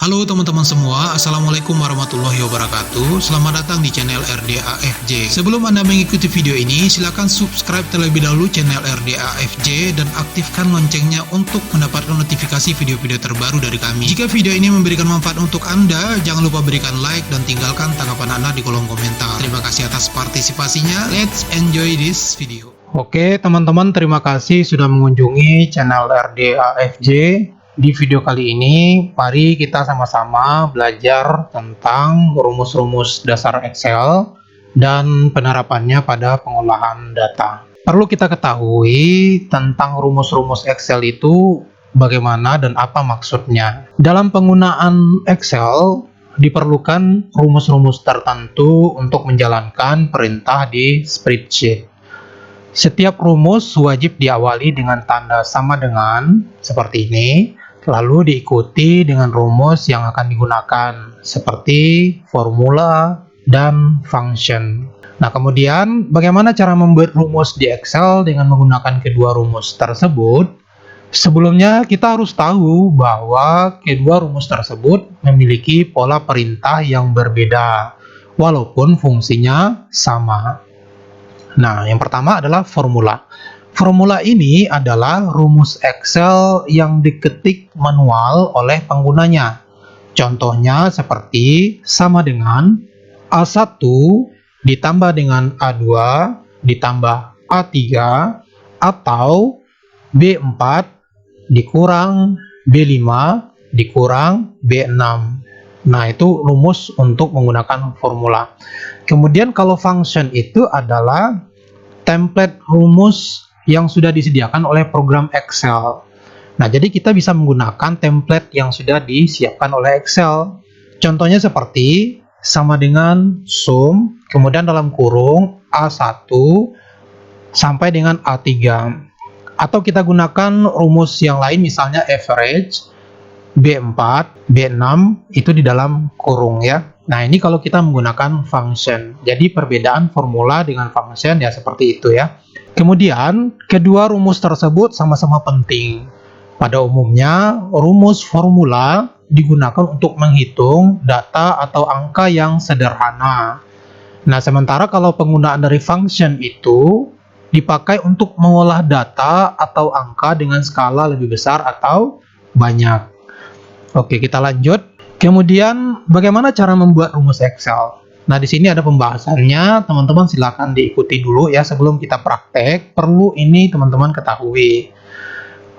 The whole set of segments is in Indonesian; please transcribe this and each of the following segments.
Halo teman-teman semua, Assalamualaikum warahmatullahi wabarakatuh. Selamat datang di channel RDAFJ. Sebelum Anda mengikuti video ini, silakan subscribe terlebih dahulu channel RDAFJ dan aktifkan loncengnya untuk mendapatkan notifikasi video-video terbaru dari kami. Jika video ini memberikan manfaat untuk Anda, jangan lupa berikan like dan tinggalkan tanggapan Anda di kolom komentar. Terima kasih atas partisipasinya. Let's enjoy this video. Oke teman-teman, terima kasih sudah mengunjungi channel RDAFJ. Di video kali ini, mari kita sama-sama belajar tentang rumus-rumus dasar Excel dan penerapannya pada pengolahan data. Perlu kita ketahui tentang rumus-rumus Excel itu bagaimana dan apa maksudnya. Dalam penggunaan Excel, diperlukan rumus-rumus tertentu untuk menjalankan perintah di spreadsheet. Setiap rumus wajib diawali dengan tanda sama dengan seperti ini, lalu diikuti dengan rumus yang akan digunakan seperti formula dan function. Nah, kemudian bagaimana cara membuat rumus di Excel dengan menggunakan kedua rumus tersebut? Sebelumnya kita harus tahu bahwa kedua rumus tersebut memiliki pola perintah yang berbeda walaupun fungsinya sama. Nah, yang pertama adalah formula. Formula ini adalah rumus Excel yang diketik manual oleh penggunanya. Contohnya seperti sama dengan A1 ditambah dengan A2 ditambah A3 atau B4 dikurang B5 dikurang B6. Nah, itu rumus untuk menggunakan formula. Kemudian kalau function itu adalah template rumus yang sudah disediakan oleh program Excel. Nah, jadi kita bisa menggunakan template yang sudah disiapkan oleh Excel. Contohnya seperti sama dengan sum, kemudian dalam kurung A1 sampai dengan A3. Atau kita gunakan rumus yang lain, misalnya average, B4, B6 itu di dalam kurung ya. Nah, ini kalau kita menggunakan function. Jadi perbedaan formula dengan function ya seperti itu ya. Kemudian, kedua rumus tersebut sama-sama penting. Pada umumnya, rumus formula digunakan untuk menghitung data atau angka yang sederhana. Nah, sementara kalau penggunaan dari function itu dipakai untuk mengolah data atau angka dengan skala lebih besar atau banyak. Oke, kita lanjut. Kemudian, bagaimana cara membuat rumus Excel? Nah, di sini ada pembahasannya. Teman-teman silakan diikuti dulu ya sebelum kita praktek. Perlu ini teman-teman ketahui.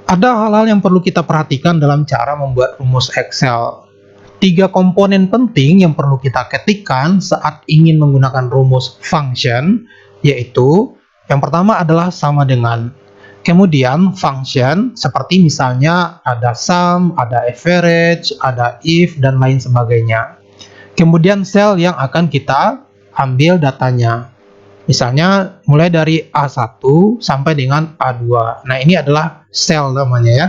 Ada hal-hal yang perlu kita perhatikan dalam cara membuat rumus Excel. 3 komponen penting yang perlu kita ketikkan saat ingin menggunakan rumus function, yaitu yang pertama adalah sama dengan. Kemudian function seperti misalnya ada sum, ada average, ada if, dan lain sebagainya. Kemudian sel yang akan kita ambil datanya. Misalnya mulai dari A1 sampai dengan A2. Nah, ini adalah sel namanya ya.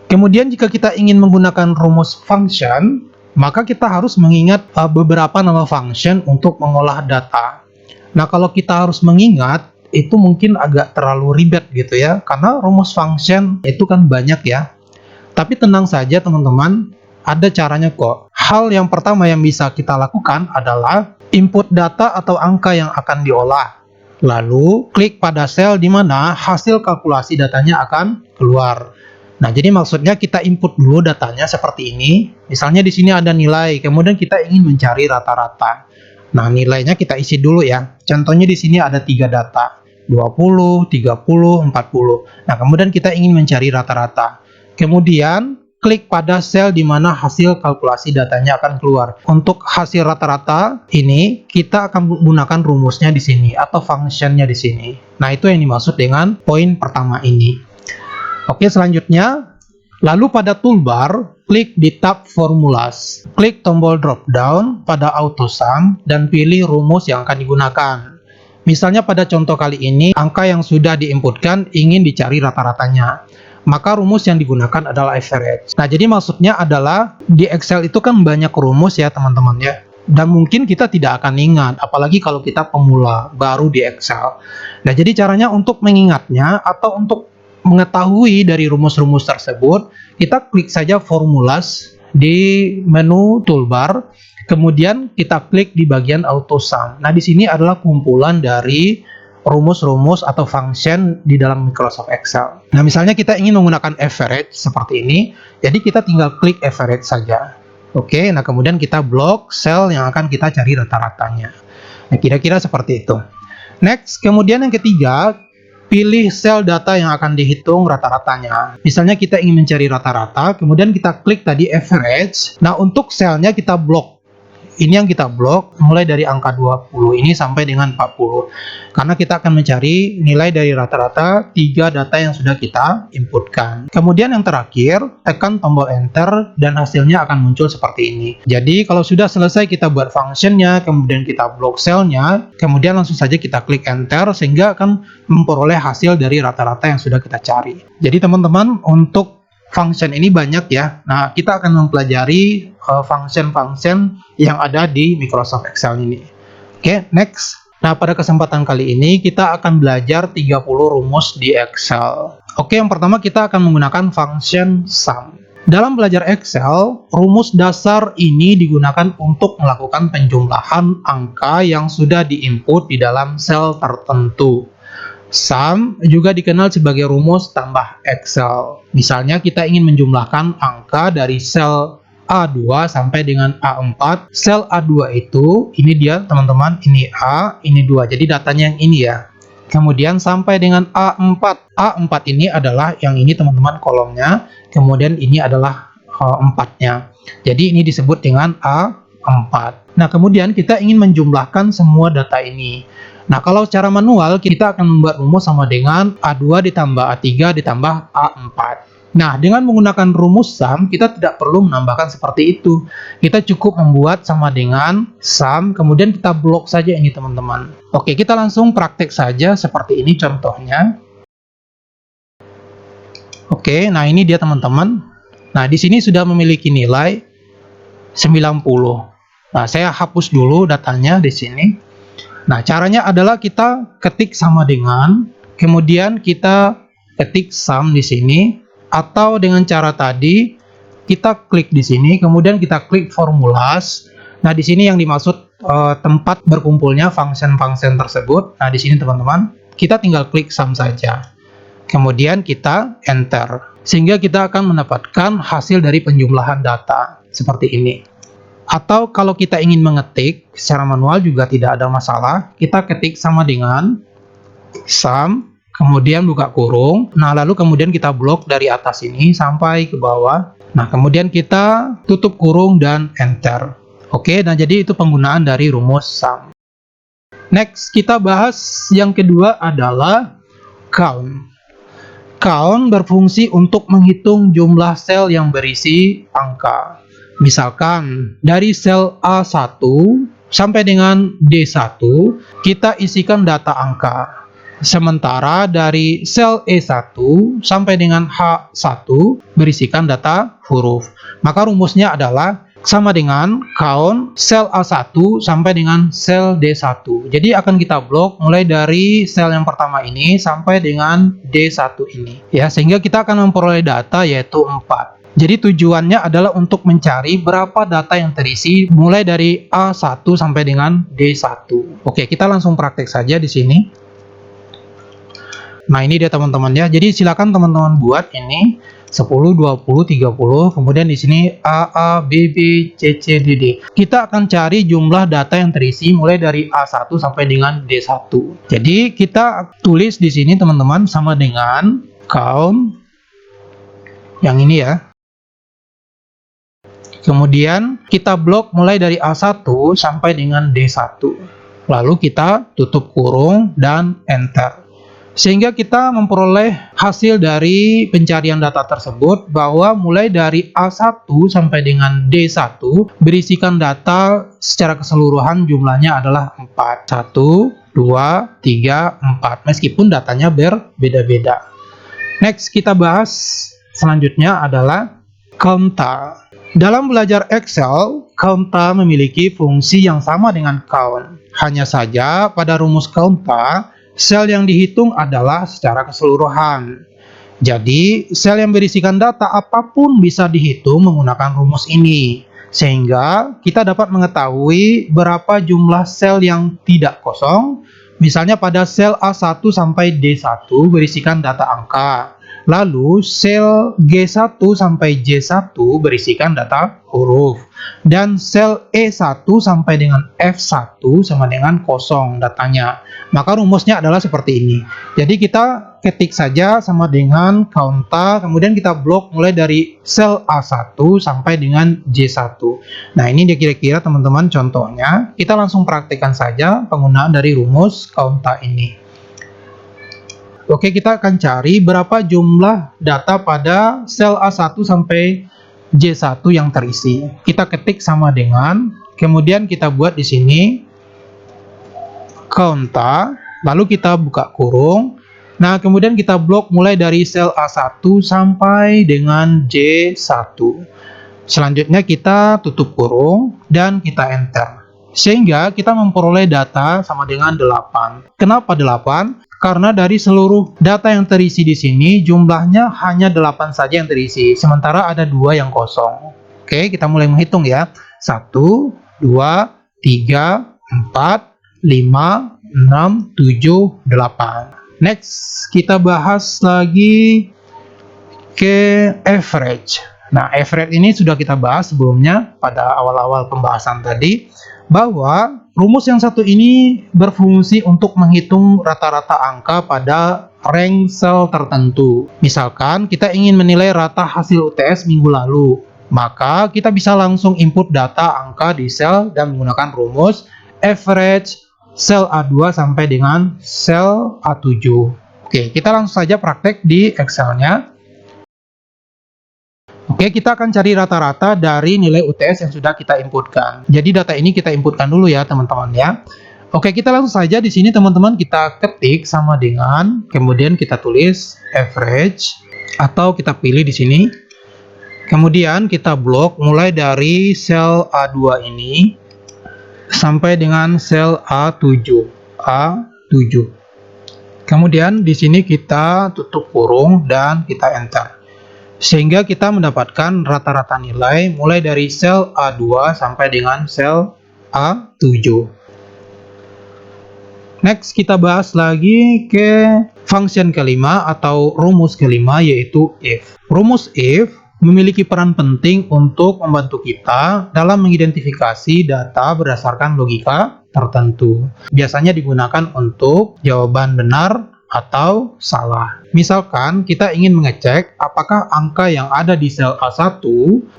Kemudian jika kita ingin menggunakan rumus function, maka kita harus mengingat beberapa nama function untuk mengolah data. Nah, kalau kita harus mengingat, itu mungkin agak terlalu ribet gitu ya, karena rumus function itu kan banyak ya. Tapi tenang saja teman-teman, ada caranya kok. Hal yang pertama yang bisa kita lakukan adalah input data atau angka yang akan diolah. Lalu klik pada sel di mana hasil kalkulasi datanya akan keluar. Nah, jadi maksudnya kita input dulu datanya seperti ini. Misalnya di sini ada nilai, kemudian kita ingin mencari rata-rata. Nah, nilainya kita isi dulu ya. Contohnya di sini ada 3 data. 20, 30, 40. Nah, kemudian kita ingin mencari rata-rata. Kemudian, klik pada sel di mana hasil kalkulasi datanya akan keluar. Untuk hasil rata-rata ini, kita akan menggunakan rumusnya di sini atau functionnya di sini. Nah, itu yang dimaksud dengan poin pertama ini. Oke, selanjutnya, lalu pada toolbar, klik di tab Formulas. Klik tombol drop down pada Auto Sum dan pilih rumus yang akan digunakan. Misalnya pada contoh kali ini, angka yang sudah diinputkan ingin dicari rata-ratanya. Maka rumus yang digunakan adalah average. Nah, jadi maksudnya adalah di Excel itu kan banyak rumus ya teman-teman ya. Dan mungkin kita tidak akan ingat, apalagi kalau kita pemula baru di Excel. Nah, jadi caranya untuk mengingatnya atau untuk mengetahui dari rumus-rumus tersebut, kita klik saja Formulas di menu toolbar, kemudian kita klik di bagian auto sum. Nah, di sini adalah kumpulan dari rumus-rumus atau function di dalam Microsoft Excel. Nah, misalnya kita ingin menggunakan average seperti ini, jadi kita tinggal klik average saja. Oke, nah kemudian kita blok sel yang akan kita cari rata-ratanya. Nah, kira-kira seperti itu. Next, kemudian yang ketiga, pilih sel data yang akan dihitung rata-ratanya. Misalnya kita ingin mencari rata-rata, kemudian kita klik tadi average. Nah, untuk selnya kita blok. Ini yang kita blok mulai dari angka 20 ini sampai dengan 40. Karena kita akan mencari nilai dari rata-rata 3 data yang sudah kita inputkan. Kemudian yang terakhir, tekan tombol enter dan hasilnya akan muncul seperti ini. Jadi kalau sudah selesai kita buat functionnya, kemudian kita blok selnya, kemudian langsung saja kita klik enter sehingga akan memperoleh hasil dari rata-rata yang sudah kita cari. Jadi teman-teman, untuk function ini banyak ya. Nah, kita akan mempelajari function-function yang ada di Microsoft Excel ini. Oke, next. Nah, pada kesempatan kali ini kita akan belajar 30 rumus di Excel. Oke, yang pertama kita akan menggunakan function sum. Dalam belajar Excel, rumus dasar ini digunakan untuk melakukan penjumlahan angka yang sudah diinput di dalam sel tertentu. Sum juga dikenal sebagai rumus tambah Excel. Misalnya kita ingin menjumlahkan angka dari sel A2 sampai dengan A4. Sel A2 itu, ini dia teman-teman, ini A, ini 2. Jadi datanya yang ini ya. Kemudian sampai dengan A4. A4 ini adalah yang ini teman-teman kolomnya. Kemudian ini adalah 4-nya. Jadi ini disebut dengan A4. Nah, kemudian kita ingin menjumlahkan semua data ini. Nah, kalau secara manual kita akan membuat rumus sama dengan A2 ditambah A3 ditambah A4. Nah, dengan menggunakan rumus sum, kita tidak perlu menambahkan seperti itu. Kita cukup membuat sama dengan sum, kemudian kita blok saja ini teman-teman. Oke, kita langsung praktek saja seperti ini contohnya. Oke, nah ini dia teman-teman. Nah, di sini sudah memiliki nilai 90. Nah, saya hapus dulu datanya di sini. Nah, caranya adalah kita ketik sama dengan, kemudian kita ketik sum di sini, atau dengan cara tadi kita klik di sini, kemudian kita klik formulas. Nah, di sini yang dimaksud tempat berkumpulnya function-function tersebut. Nah, di sini teman-teman, kita tinggal klik sum saja. Kemudian kita enter. Sehingga kita akan mendapatkan hasil dari penjumlahan data seperti ini. Atau kalau kita ingin mengetik secara manual juga tidak ada masalah. Kita ketik sama dengan sum, kemudian buka kurung. Nah, lalu kemudian kita blok dari atas ini sampai ke bawah. Nah, kemudian kita tutup kurung dan enter. Oke, nah jadi itu penggunaan dari rumus sum. Next, kita bahas yang kedua adalah count. Count berfungsi untuk menghitung jumlah sel yang berisi angka. Misalkan dari sel A1 sampai dengan D1 kita isikan data angka. Sementara dari sel E1 sampai dengan H1 berisikan data huruf. Maka rumusnya adalah sama dengan count sel A1 sampai dengan sel D1. Jadi akan kita blok mulai dari sel yang pertama ini sampai dengan D1 ini. Ya, sehingga kita akan memperoleh data yaitu 4. Jadi tujuannya adalah untuk mencari berapa data yang terisi mulai dari A1 sampai dengan D1. Oke, kita langsung praktek saja di sini. Nah, ini dia teman-teman ya. Jadi silakan teman-teman buat ini 10, 20, 30, kemudian di sini A, A, B, B, C, C, D, D. Kita akan cari jumlah data yang terisi mulai dari A1 sampai dengan D1. Jadi kita tulis di sini teman-teman sama dengan count yang ini ya. Kemudian kita blok mulai dari A1 sampai dengan D1. Lalu kita tutup kurung dan enter. Sehingga kita memperoleh hasil dari pencarian data tersebut bahwa mulai dari A1 sampai dengan D1 berisikan data secara keseluruhan jumlahnya adalah 4. 1, 2, 3, 4. Meskipun datanya berbeda-beda. Next, kita bahas selanjutnya adalah counta. Dalam belajar Excel, counta memiliki fungsi yang sama dengan count. Hanya saja pada rumus counta, sel yang dihitung adalah secara keseluruhan. Jadi, sel yang berisikan data apapun bisa dihitung menggunakan rumus ini. Sehingga kita dapat mengetahui berapa jumlah sel yang tidak kosong. Misalnya pada sel A1 sampai D1 berisikan data angka. Lalu sel G1 sampai J1 berisikan data huruf. Dan sel E1 sampai dengan F1 sama dengan kosong datanya. Maka rumusnya adalah seperti ini. Jadi kita ketik saja sama dengan count, kemudian kita blok mulai dari sel A1 sampai dengan J1. Nah, ini dia kira-kira teman-teman contohnya. Kita langsung praktekkan saja penggunaan dari rumus count ini. Oke, kita akan cari berapa jumlah data pada sel A1 sampai J1 yang terisi. Kita ketik sama dengan, kemudian kita buat di sini count, lalu kita buka kurung. Nah, kemudian kita blok mulai dari sel A1 sampai dengan J1. Selanjutnya kita tutup kurung dan kita enter. Sehingga kita memperoleh data sama dengan 8. Kenapa 8? Karena dari seluruh data yang terisi di sini, jumlahnya hanya 8 saja yang terisi. Sementara ada 2 yang kosong. Oke, kita mulai menghitung ya. 1, 2, 3, 4, 5, 6, 7, 8. Next, kita bahas lagi ke average. Nah, average ini sudah kita bahas sebelumnya pada awal-awal pembahasan tadi, bahwa rumus yang satu ini berfungsi untuk menghitung rata-rata angka pada rank sel tertentu. Misalkan kita ingin menilai rata hasil UTS minggu lalu, maka kita bisa langsung input data angka di sel dan menggunakan rumus average sel A2 sampai dengan sel A7. Oke, kita langsung saja praktek di Excel-nya. Oke, kita akan cari rata-rata dari nilai UTS yang sudah kita inputkan. Jadi data ini kita inputkan dulu ya, teman-teman ya. Oke, kita langsung saja di sini teman-teman kita ketik sama dengan, kemudian kita tulis average atau kita pilih di sini. Kemudian kita blok mulai dari sel A2 ini sampai dengan sel A7. Kemudian di sini kita tutup kurung dan kita enter. Sehingga kita mendapatkan rata-rata nilai mulai dari sel A2 sampai dengan sel A7. Next, kita bahas lagi ke function kelima atau rumus kelima, yaitu if. Rumus if memiliki peran penting untuk membantu kita dalam mengidentifikasi data berdasarkan logika tertentu. Biasanya digunakan untuk jawaban benar atau salah. Misalkan kita ingin mengecek apakah angka yang ada di sel A1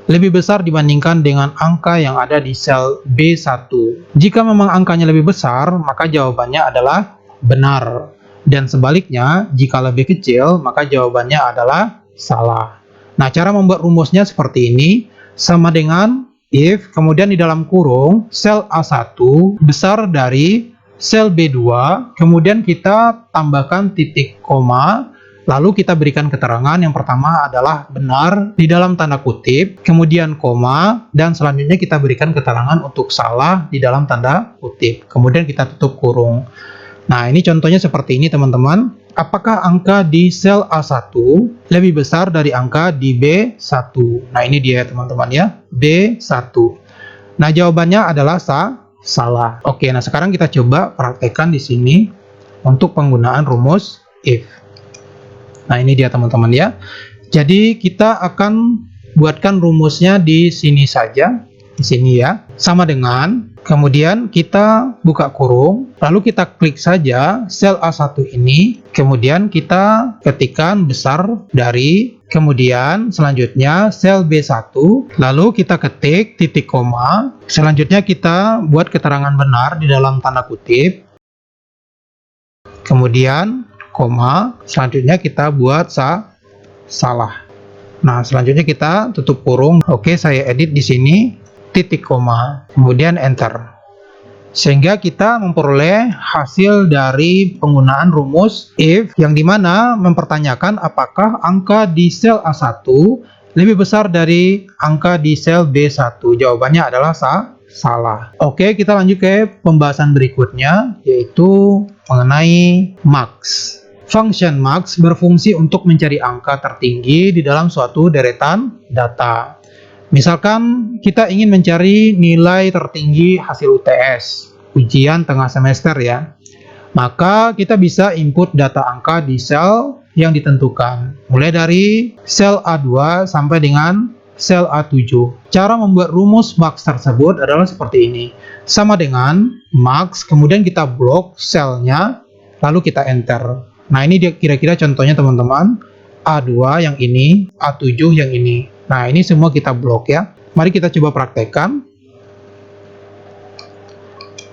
lebih besar dibandingkan dengan angka yang ada di sel B1. Jika memang angkanya lebih besar, maka jawabannya adalah benar. Dan sebaliknya, jika lebih kecil, maka jawabannya adalah salah. Nah, cara membuat rumusnya seperti ini, sama dengan if, kemudian di dalam kurung, sel A1 besar dari sel B2, kemudian kita tambahkan titik koma, lalu kita berikan keterangan yang pertama adalah benar di dalam tanda kutip, kemudian koma, dan selanjutnya kita berikan keterangan untuk salah di dalam tanda kutip, kemudian kita tutup kurung. Nah, ini contohnya seperti ini teman-teman. Apakah angka di sel A1 lebih besar dari angka di B1? Nah, ini dia teman-teman ya, B1. Nah, jawabannya adalah salah. Oke, nah sekarang kita coba praktekkan di sini untuk penggunaan rumus if. Nah, ini dia teman-teman ya. Jadi kita akan buatkan rumusnya di sini saja, di sini ya. Sama dengan, kemudian kita buka kurung, lalu kita klik saja sel A1 ini, kemudian kita ketikkan besar dari, kemudian selanjutnya sel B1, lalu kita ketik titik koma, selanjutnya kita buat keterangan benar di dalam tanda kutip, kemudian koma, selanjutnya kita buat salah. Nah, selanjutnya kita tutup kurung. Oke, saya edit di sini titik koma, kemudian enter. Sehingga kita memperoleh hasil dari penggunaan rumus if yang dimana mempertanyakan apakah angka di sel A1 lebih besar dari angka di sel B1. Jawabannya adalah salah. Oke, kita lanjut ke pembahasan berikutnya, yaitu mengenai max. Function max berfungsi untuk mencari angka tertinggi di dalam suatu deretan data. Misalkan kita ingin mencari nilai tertinggi hasil UTS, ujian tengah semester ya. Maka kita bisa input data angka di sel yang ditentukan, mulai dari sel A2 sampai dengan sel A7. Cara membuat rumus max tersebut adalah seperti ini. Sama dengan max, kemudian kita blok selnya, lalu kita enter. Nah, ini dia kira-kira contohnya teman-teman. A2 yang ini, A7 yang ini. Nah, ini semua kita blok ya. Mari kita coba praktekkan.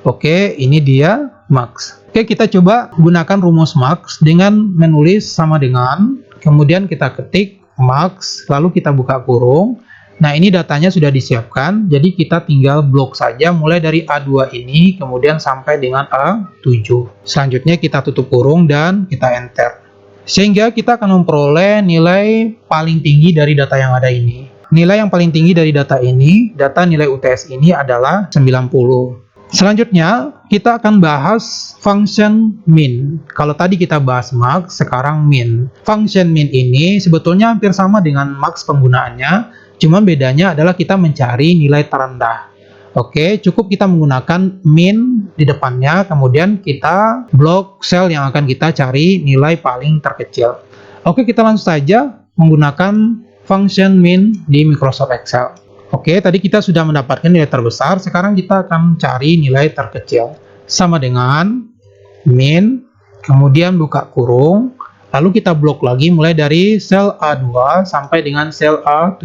Oke, ini dia max. Oke, kita coba gunakan rumus max dengan menulis sama dengan, kemudian kita ketik max, lalu kita buka kurung. Nah, ini datanya sudah disiapkan, jadi kita tinggal blok saja mulai dari A2 ini, kemudian sampai dengan A7. Selanjutnya kita tutup kurung dan kita enter. Sehingga kita akan memperoleh nilai paling tinggi dari data yang ada ini. Nilai yang paling tinggi dari data ini, data nilai UTS ini adalah 90. Selanjutnya, kita akan bahas function min. Kalau tadi kita bahas max, sekarang min. Function min ini sebetulnya hampir sama dengan max penggunaannya, cuman bedanya adalah kita mencari nilai terendah. Oke, cukup kita menggunakan min di depannya, kemudian kita blok sel yang akan kita cari nilai paling terkecil. Oke, kita langsung saja menggunakan function min di Microsoft Excel. Oke, tadi kita sudah mendapatkan nilai terbesar, sekarang kita akan cari nilai terkecil. Sama dengan min, kemudian buka kurung, lalu kita blok lagi mulai dari sel A2 sampai dengan sel A7.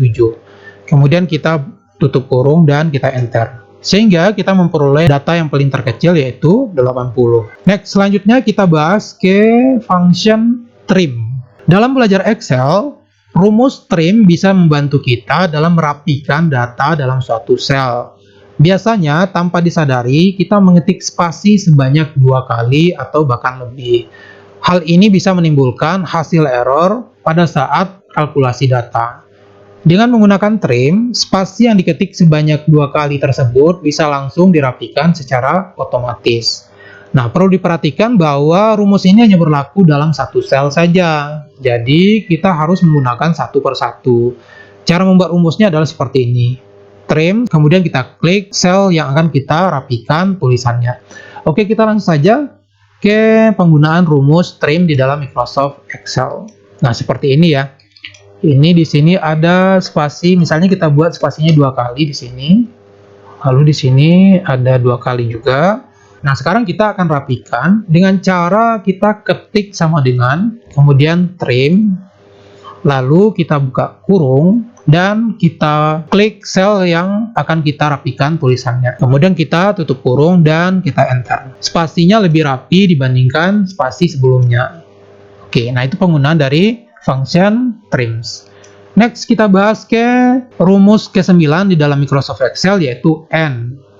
Kemudian kita tutup kurung dan kita enter. Sehingga kita memperoleh data yang paling terkecil yaitu 80. Next, selanjutnya kita bahas ke function trim. Dalam belajar Excel, rumus trim bisa membantu kita dalam merapikan data dalam suatu sel. Biasanya, tanpa disadari, kita mengetik spasi sebanyak 2 kali atau bahkan lebih. Hal ini bisa menimbulkan hasil error pada saat kalkulasi data. Dengan menggunakan trim, spasi yang diketik sebanyak 2 kali tersebut bisa langsung dirapikan secara otomatis. Nah, perlu diperhatikan bahwa rumus ini hanya berlaku dalam satu sel saja. Jadi, kita harus menggunakan satu per satu. Cara membuat rumusnya adalah seperti ini. Trim, kemudian kita klik sel yang akan kita rapikan tulisannya. Oke, kita langsung saja ke penggunaan rumus trim di dalam Microsoft Excel. Nah, seperti ini ya. Ini di sini ada spasi, misalnya kita buat spasinya 2 kali di sini. Lalu di sini ada 2 kali juga. Nah, sekarang kita akan rapikan dengan cara kita ketik sama dengan, kemudian trim, lalu kita buka kurung, dan kita klik sel yang akan kita rapikan tulisannya. Kemudian kita tutup kurung dan kita enter. Spasinya lebih rapi dibandingkan spasi sebelumnya. Oke, nah itu penggunaan dari function trims. Next, kita bahas ke rumus ke-9 di dalam Microsoft Excel, yaitu AND.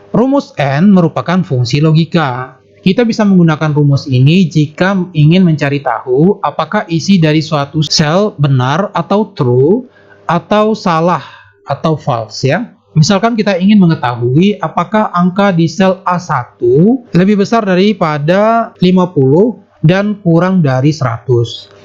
Rumus AND merupakan fungsi logika. Kita bisa menggunakan rumus ini jika ingin mencari tahu apakah isi dari suatu sel benar atau true, atau salah atau false ya. Misalkan kita ingin mengetahui apakah angka di sel A1 lebih besar daripada 50 dan kurang dari 100.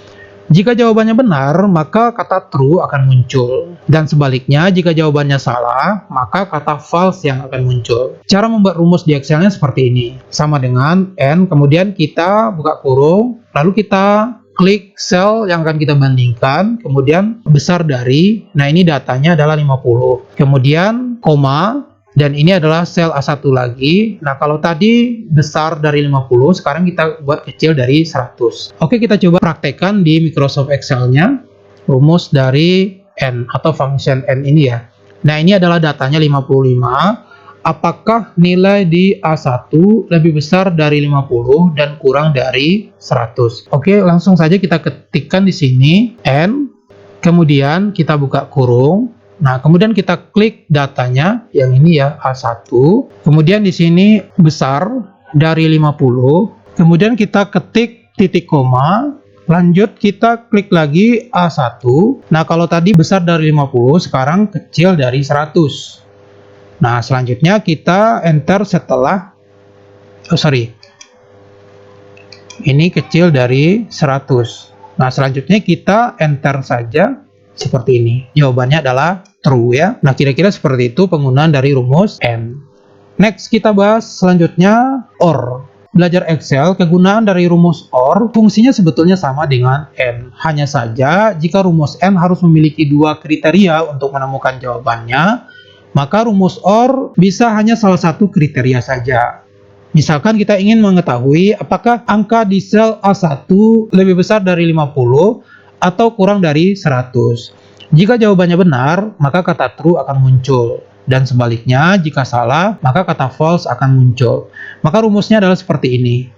Jika jawabannya benar, maka kata true akan muncul. Dan sebaliknya, jika jawabannya salah, maka kata false yang akan muncul. Cara membuat rumus di Excel-nya seperti ini. Sama dengan AND, kemudian kita buka kurung, lalu kita klik sel yang akan kita bandingkan, kemudian besar dari, nah ini datanya adalah 50. Kemudian, koma, dan ini adalah sel A1 lagi. Nah, kalau tadi besar dari 50, sekarang kita buat kecil dari 100. Oke, kita coba praktekkan di Microsoft Excel-nya rumus dari AND atau function AND ini ya. Nah, ini adalah datanya 55. Apakah nilai di A1 lebih besar dari 50 dan kurang dari 100? Oke, langsung saja kita ketikkan di sini AND, kemudian kita buka kurung. Nah, kemudian kita klik datanya yang ini ya, A1. Kemudian di sini besar dari 50. Kemudian kita ketik titik koma. Lanjut kita klik lagi A1. Nah, kalau tadi besar dari 50, sekarang kecil dari 100. Nah, selanjutnya kita enter setelah Ini kecil dari 100. Nah, selanjutnya kita enter saja seperti ini. Jawabannya adalah true ya. Nah, kira-kira seperti itu penggunaan dari rumus AND. Next, kita bahas selanjutnya OR. Belajar Excel, kegunaan dari rumus OR fungsinya sebetulnya sama dengan AND. Hanya saja, jika rumus AND harus memiliki dua kriteria untuk menemukan jawabannya, maka rumus OR bisa hanya salah satu kriteria saja. Misalkan kita ingin mengetahui apakah angka di sel A1 lebih besar dari 50 atau kurang dari 100. Jika jawabannya benar, maka kata true akan muncul. Dan sebaliknya, jika salah, maka kata false akan muncul. Maka rumusnya adalah seperti ini.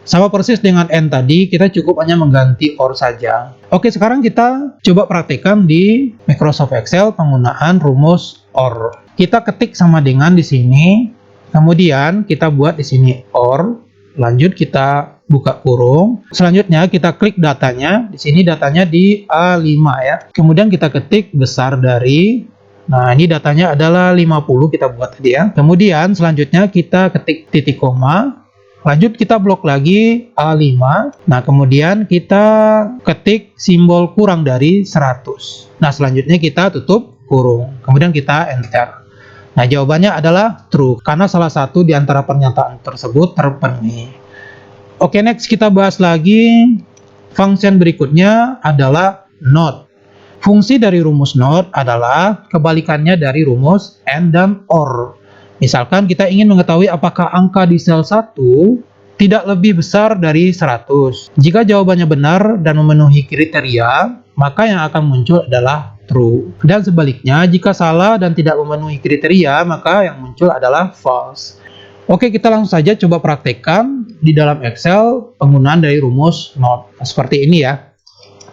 Sama persis dengan AND tadi, kita cukup hanya mengganti OR saja. Oke, sekarang kita coba praktekkan di Microsoft Excel penggunaan rumus OR. Kita ketik sama dengan di sini. Kemudian kita buat di sini OR, lanjut kita buka kurung. Selanjutnya kita klik datanya. Di sini datanya di A5 ya. Kemudian kita ketik besar dari. Nah, ini datanya adalah 50 kita buat tadi ya. Kemudian selanjutnya kita ketik titik koma. Lanjut kita blok lagi A5. Nah, kemudian kita ketik simbol kurang dari 100. Nah, selanjutnya kita tutup kurung. Kemudian kita enter. Nah, jawabannya adalah true, karena salah satu di antara pernyataan tersebut terpenuhi. Oke, next kita bahas lagi. Function berikutnya adalah NOT. Fungsi dari rumus NOT adalah kebalikannya dari rumus AND dan OR. Misalkan kita ingin mengetahui apakah angka di sel 1 tidak lebih besar dari 100. Jika jawabannya benar dan memenuhi kriteria, maka yang akan muncul adalah true. Dan sebaliknya, jika salah dan tidak memenuhi kriteria, maka yang muncul adalah false. Oke, kita langsung saja coba praktekkan di dalam Excel penggunaan dari rumus NOT. Seperti ini ya.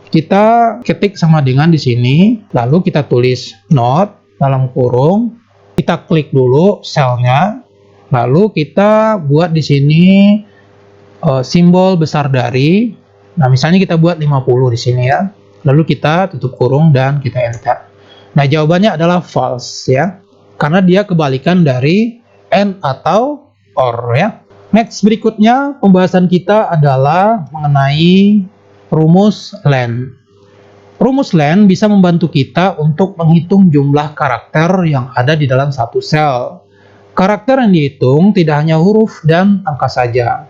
Kita ketik sama dengan di sini, lalu kita tulis NOT dalam kurung, kita klik dulu selnya, lalu kita buat di sini simbol besar dari. Nah, misalnya kita buat 50 di sini ya. Lalu kita tutup kurung dan kita enter. Nah, jawabannya adalah false ya. Karena dia kebalikan dari AND atau OR ya. Next, berikutnya pembahasan kita adalah mengenai rumus LEN. Rumus LEN bisa membantu kita untuk menghitung jumlah karakter yang ada di dalam satu sel. Karakter yang dihitung tidak hanya huruf dan angka saja,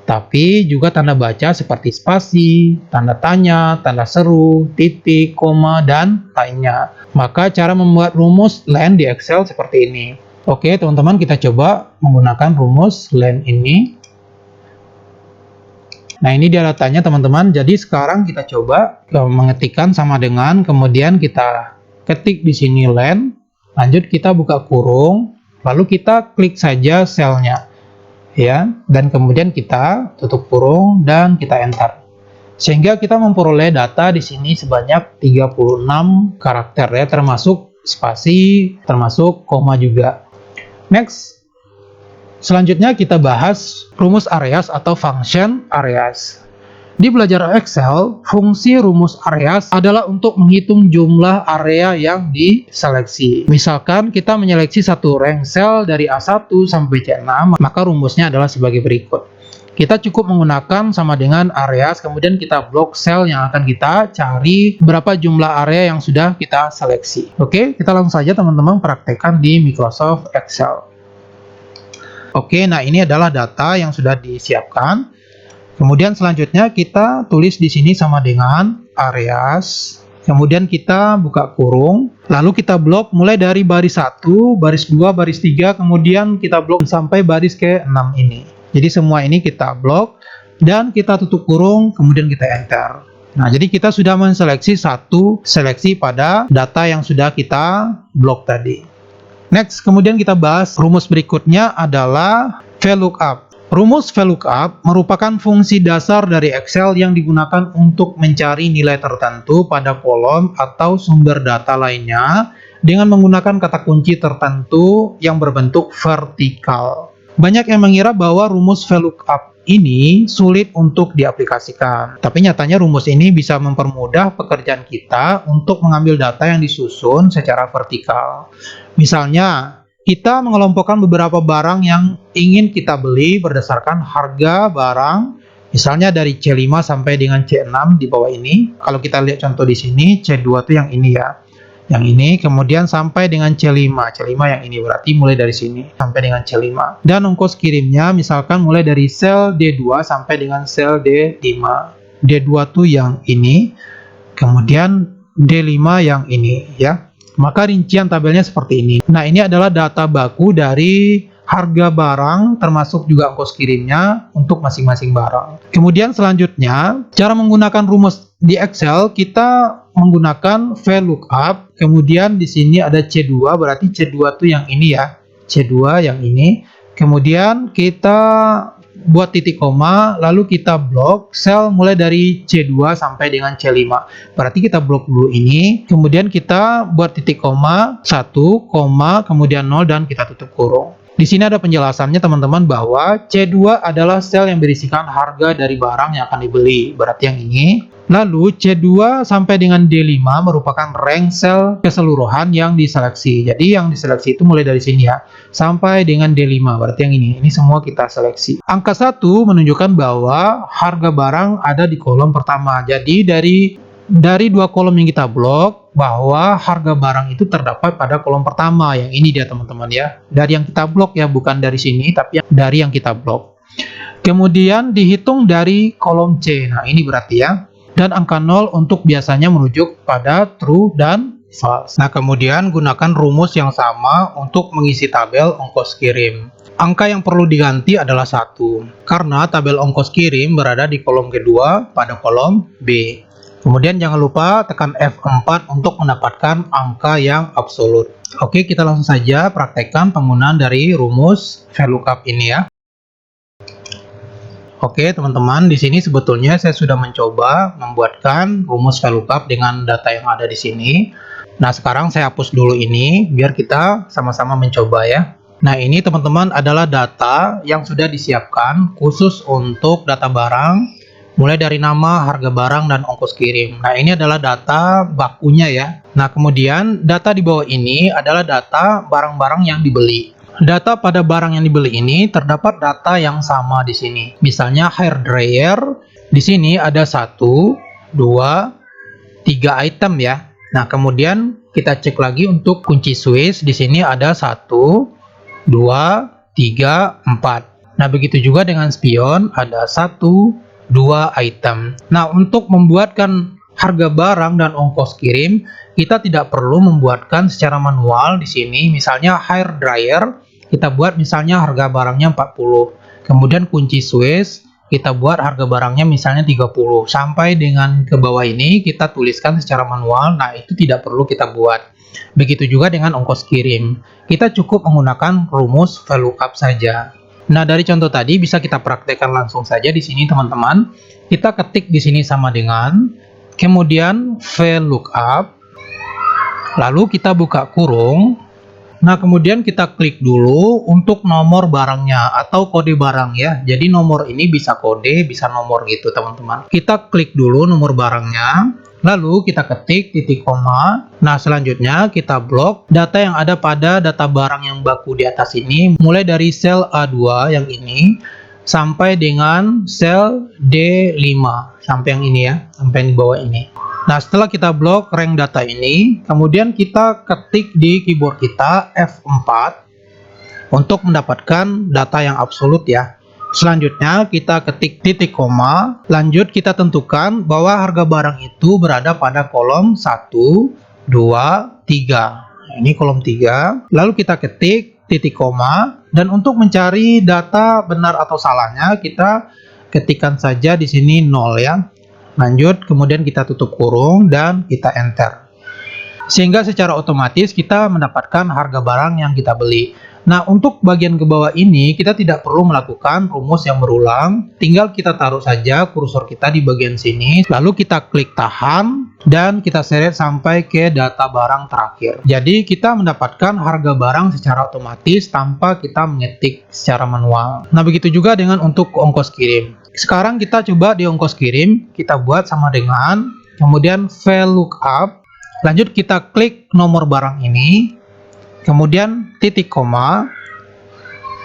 tapi juga tanda baca seperti spasi, tanda tanya, tanda seru, titik, koma, dan lainnya. Maka cara membuat rumus LEN di Excel seperti ini. Oke, teman-teman, kita coba menggunakan rumus LEN ini. Nah, ini dia datanya, teman-teman. Jadi sekarang kita coba mengetikkan sama dengan, kemudian kita ketik di sini LEN, lanjut kita buka kurung, lalu kita klik saja selnya. Ya, dan kemudian kita tutup kurung dan kita enter. Sehingga kita memperoleh data di sini sebanyak 36 karakter ya, termasuk spasi, termasuk koma juga. Next, selanjutnya kita bahas rumus areas atau function areas. Di belajar Excel, fungsi rumus areas adalah untuk menghitung jumlah area yang diseleksi. Misalkan kita menyeleksi satu rank cell dari A1 sampai C6, maka rumusnya adalah sebagai berikut. Kita cukup menggunakan sama dengan areas, kemudian kita blok sel yang akan kita cari berapa jumlah area yang sudah kita seleksi. Oke, kita langsung saja teman-teman praktekkan di Microsoft Excel. Oke, nah ini adalah data yang sudah disiapkan. Kemudian selanjutnya kita tulis di sini sama dengan areas. Kemudian kita buka kurung. Lalu kita blok mulai dari baris 1, baris 2, baris 3. Kemudian kita blok sampai baris ke-6 ini. Jadi semua ini kita blok. Dan kita tutup kurung. Kemudian kita enter. Nah, jadi kita sudah menseleksi satu seleksi pada data yang sudah kita blok tadi. Next, kemudian kita bahas rumus berikutnya adalah VLOOKUP. Rumus VLOOKUP merupakan fungsi dasar dari Excel yang digunakan untuk mencari nilai tertentu pada kolom atau sumber data lainnya dengan menggunakan kata kunci tertentu yang berbentuk vertikal. Banyak yang mengira bahwa rumus VLOOKUP ini sulit untuk diaplikasikan. Tapi nyatanya rumus ini bisa mempermudah pekerjaan kita untuk mengambil data yang disusun secara vertikal. Misalnya, kita mengelompokkan beberapa barang yang ingin kita beli berdasarkan harga barang Misalnya dari C5 sampai dengan C6 di bawah ini. Kalau kita lihat contoh di sini, C2 tuh yang ini ya. Yang ini, kemudian sampai dengan C5. C5 yang ini, berarti mulai dari sini sampai dengan C5. Dan ongkos kirimnya misalkan mulai dari sel D2 sampai dengan sel D5. D2 tuh yang ini, kemudian D5 yang ini ya. Maka rincian tabelnya seperti ini. Nah, ini adalah data baku dari harga barang termasuk juga ongkos kirimnya untuk masing-masing barang. Kemudian selanjutnya, cara menggunakan rumus di Excel, kita menggunakan VLOOKUP. Kemudian di sini ada C2, berarti C2 itu yang ini ya. C2 yang ini. Kemudian kita buat titik koma, lalu kita blok sel mulai dari C2 sampai dengan C5. Berarti kita blok dulu ini, kemudian kita buat titik koma, 1, kemudian 0, dan kita tutup kurung. Di sini ada penjelasannya teman-teman bahwa C2 adalah sel yang berisikan harga dari barang yang akan dibeli, berarti yang ini. Lalu C2 sampai dengan D5 merupakan rank sel keseluruhan yang diseleksi. Jadi yang diseleksi itu mulai dari sini ya, sampai dengan D5, berarti yang ini. Ini semua kita seleksi. Angka 1 menunjukkan bahwa harga barang ada di kolom pertama. Jadi dari dua kolom yang kita blok, bahwa harga barang itu terdapat pada kolom pertama. Yang ini dia teman-teman ya. Dari yang kita blok ya, bukan dari sini, tapi dari yang kita blok. Kemudian dihitung dari kolom C. Nah, ini berarti ya. Dan angka 0 untuk biasanya merujuk pada true dan false. Nah, kemudian gunakan rumus yang sama untuk mengisi tabel ongkos kirim. Angka yang perlu diganti adalah 1, karena tabel ongkos kirim berada di kolom kedua pada kolom B. Kemudian jangan lupa tekan F4 untuk mendapatkan angka yang absolut. Oke, kita langsung saja praktekkan penggunaan dari rumus VLOOKUP ini ya. Oke teman-teman, di sini sebetulnya saya sudah mencoba membuatkan rumus VLOOKUP dengan data yang ada di sini. Nah, sekarang saya hapus dulu ini biar kita sama-sama mencoba ya. Nah, ini teman-teman adalah data yang sudah disiapkan khusus untuk data barang, mulai dari nama, harga barang, dan ongkos kirim. Nah, ini adalah data bakunya ya. Nah, kemudian data di bawah ini adalah data barang-barang yang dibeli. Data pada barang yang dibeli ini terdapat data yang sama di sini. Misalnya hair dryer, di sini ada 1, 2, 3 item ya. Nah, kemudian kita cek lagi untuk kunci Swiss, di sini ada 1, 2, 3, 4. Nah, begitu juga dengan spion, ada 1, 2 item. Nah, untuk membuatkan harga barang dan ongkos kirim, kita tidak perlu membuatkan secara manual di sini. Misalnya hair dryer, kita buat misalnya harga barangnya 40. Kemudian kunci Swiss, kita buat harga barangnya misalnya 30. Sampai dengan ke bawah ini kita tuliskan secara manual. Nah, itu tidak perlu kita buat. Begitu juga dengan ongkos kirim. Kita cukup menggunakan rumus VLOOKUP saja. Nah, dari contoh tadi bisa kita praktekkan langsung saja di sini teman-teman. Kita ketik di sini sama dengan, kemudian VLOOKUP, lalu kita buka kurung. Nah, kemudian kita klik dulu untuk nomor barangnya atau kode barang ya. Jadi nomor ini bisa kode, bisa nomor gitu teman-teman. Kita klik dulu nomor barangnya. Lalu kita ketik titik koma. Nah, selanjutnya kita blok data yang ada pada data barang yang baku di atas ini, mulai dari sel A2 yang ini sampai dengan sel D5 sampai yang ini ya, sampai yang di bawah ini. Nah, setelah kita blok rank data ini, kemudian kita ketik di keyboard kita F4 untuk mendapatkan data yang absolut ya. Selanjutnya kita ketik titik koma, lanjut kita tentukan bahwa harga barang itu berada pada kolom 1, 2, 3. Nah, ini kolom 3. Lalu kita ketik titik koma, dan untuk mencari data benar atau salahnya kita ketikkan saja di sini 0 ya. Lanjut, kemudian kita tutup kurung dan kita enter. Sehingga secara otomatis kita mendapatkan harga barang yang kita beli. Nah, untuk bagian ke bawah ini kita tidak perlu melakukan rumus yang berulang, tinggal kita taruh saja kursor kita di bagian sini, lalu kita klik tahan dan kita seret sampai ke data barang terakhir. Jadi kita mendapatkan harga barang secara otomatis tanpa kita mengetik secara manual. Nah, begitu juga dengan untuk ongkos kirim. Sekarang kita coba di ongkos kirim, kita buat sama dengan, kemudian VLOOKUP, lanjut kita klik nomor barang ini, kemudian titik koma,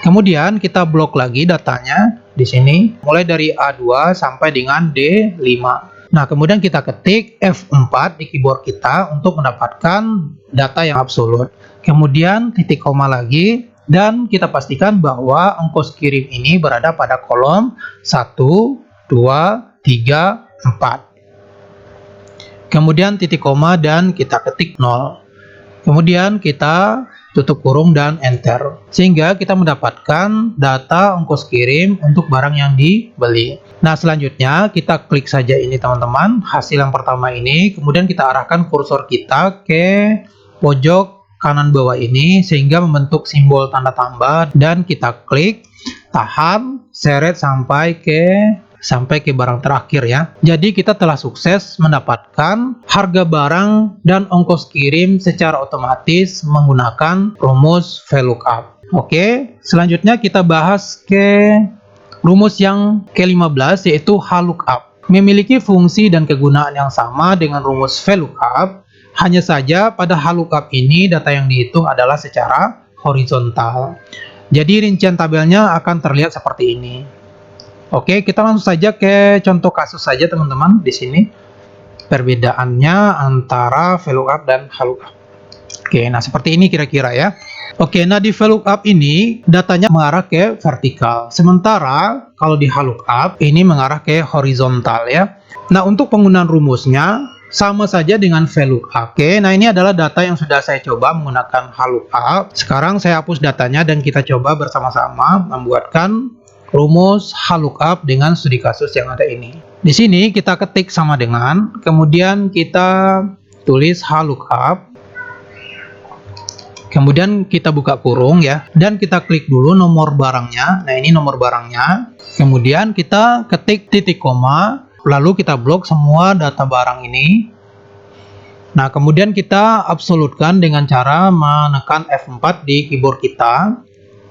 kemudian kita blok lagi datanya. di sini, mulai dari A2 sampai dengan D5. Nah, kemudian kita ketik F4 di keyboard kita untuk mendapatkan data yang absolut. Kemudian titik koma lagi, dan kita pastikan bahwa ongkos kirim ini berada pada kolom 1, 2, 3, 4. Kemudian titik koma dan kita ketik 0. Kemudian kita tutup kurung dan enter, sehingga kita mendapatkan data ongkos kirim untuk barang yang dibeli. Nah, selanjutnya kita klik saja ini teman-teman, hasil yang pertama ini, kemudian kita arahkan kursor kita ke pojok kanan bawah ini sehingga membentuk simbol tanda tambah, dan kita klik, tahan, seret sampai ke barang terakhir ya. Jadi kita telah sukses mendapatkan harga barang dan ongkos kirim secara otomatis menggunakan rumus VLOOKUP. Oke, selanjutnya kita bahas ke rumus yang ke-15, yaitu HLOOKUP. Memiliki fungsi dan kegunaan yang sama dengan rumus VLOOKUP, hanya saja pada HLOOKUP ini data yang dihitung adalah secara horizontal. Jadi rincian tabelnya akan terlihat seperti ini. Oke, kita langsung saja ke contoh kasus saja teman-teman. Di sini perbedaannya antara VLOOKUP dan HLOOKUP. Oke, nah seperti ini kira-kira ya. Oke, nah di VLOOKUP ini datanya mengarah ke vertikal, sementara kalau di HLOOKUP ini mengarah ke horizontal ya. Nah, untuk penggunaan rumusnya sama saja dengan VLOOKUP. Oke, nah ini adalah data yang sudah saya coba menggunakan HLOOKUP. Sekarang saya hapus datanya dan kita coba bersama-sama membuatkan rumus HLOOKUP dengan studi kasus yang ada ini. Di sini kita ketik sama dengan, kemudian kita tulis HLOOKUP, kemudian kita buka kurung ya, dan kita klik dulu nomor barangnya. Nah, ini nomor barangnya. Kemudian kita ketik titik koma, lalu kita blok semua data barang ini. Nah, kemudian kita absolutkan dengan cara menekan F4 di keyboard kita,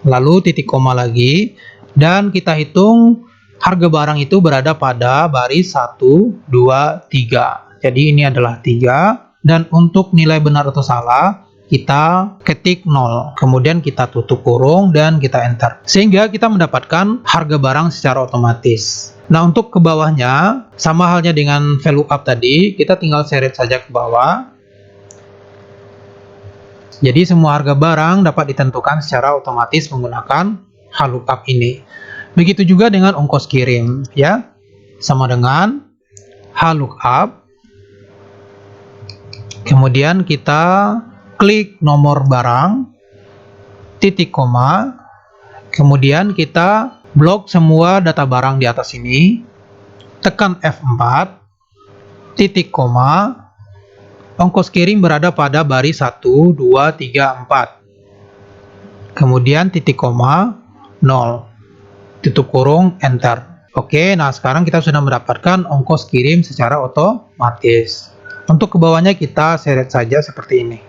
lalu titik koma lagi. Dan kita hitung harga barang itu berada pada baris 1, 2, 3. Jadi ini adalah 3. Dan untuk nilai benar atau salah, kita ketik 0. Kemudian kita tutup kurung dan kita enter. Sehingga kita mendapatkan harga barang secara otomatis. Nah, untuk ke bawahnya, sama halnya dengan VLOOKUP tadi, kita tinggal seret saja ke bawah. Jadi semua harga barang dapat ditentukan secara otomatis menggunakan HLOOKUP ini. Begitu juga dengan ongkos kirim ya, sama dengan HLOOKUP. Kemudian kita klik nomor barang, titik koma, kemudian kita blok semua data barang di atas ini, tekan F4, titik koma, ongkos kirim berada pada baris 1, 2, 3, 4. Kemudian titik koma, 0, tutup kurung, enter. Oke, nah sekarang kita sudah mendapatkan ongkos kirim secara otomatis. Untuk ke bawahnya kita seret saja seperti ini.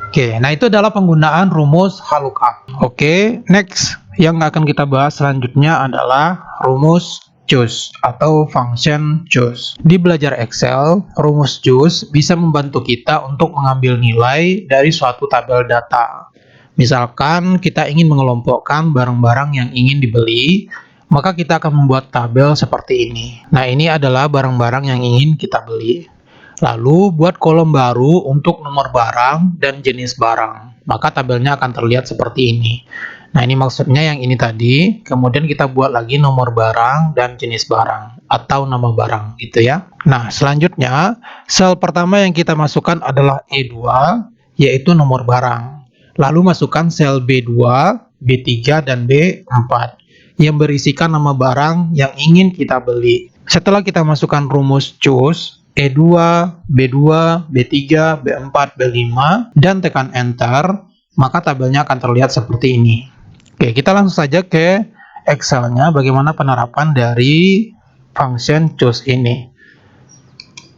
Oke, nah itu adalah penggunaan rumus HLOOKUP. Oke, next yang akan kita bahas selanjutnya adalah rumus choose atau function choose. Di belajar Excel, rumus choose bisa membantu kita untuk mengambil nilai dari suatu tabel data. Misalkan kita ingin mengelompokkan barang-barang yang ingin dibeli, maka kita akan membuat tabel seperti ini. Nah, ini adalah barang-barang yang ingin kita beli. Lalu buat kolom baru untuk nomor barang dan jenis barang. Maka tabelnya akan terlihat seperti ini. Nah, ini maksudnya yang ini tadi. Kemudian kita buat lagi nomor barang dan jenis barang atau nama barang gitu ya. Nah, selanjutnya sel pertama yang kita masukkan adalah E2, yaitu nomor barang. Lalu masukkan sel B2, B3, dan B4 yang berisikan nama barang yang ingin kita beli. Setelah kita masukkan rumus choose, E2, B2, B3, B4, B5, dan tekan enter, maka tabelnya akan terlihat seperti ini. Oke, kita langsung saja ke Excel-nya bagaimana penerapan dari function choose ini.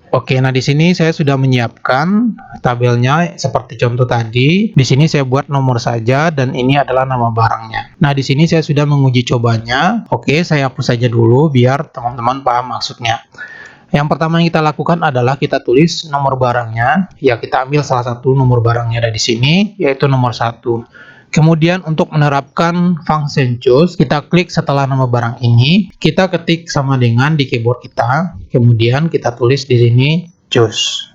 Oke, nah di sini saya sudah menyiapkan tabelnya seperti contoh tadi. Di sini saya buat nomor saja dan ini adalah nama barangnya. Nah, di sini saya sudah menguji cobanya. Oke, saya hapus saja dulu biar teman-teman paham maksudnya. Yang pertama yang kita lakukan adalah kita tulis nomor barangnya. Ya, kita ambil salah satu nomor barangnya dari sini, yaitu nomor 1. Kemudian untuk menerapkan function choose, kita klik setelah nama barang ini, kita ketik sama dengan di keyboard kita, kemudian kita tulis di sini choose.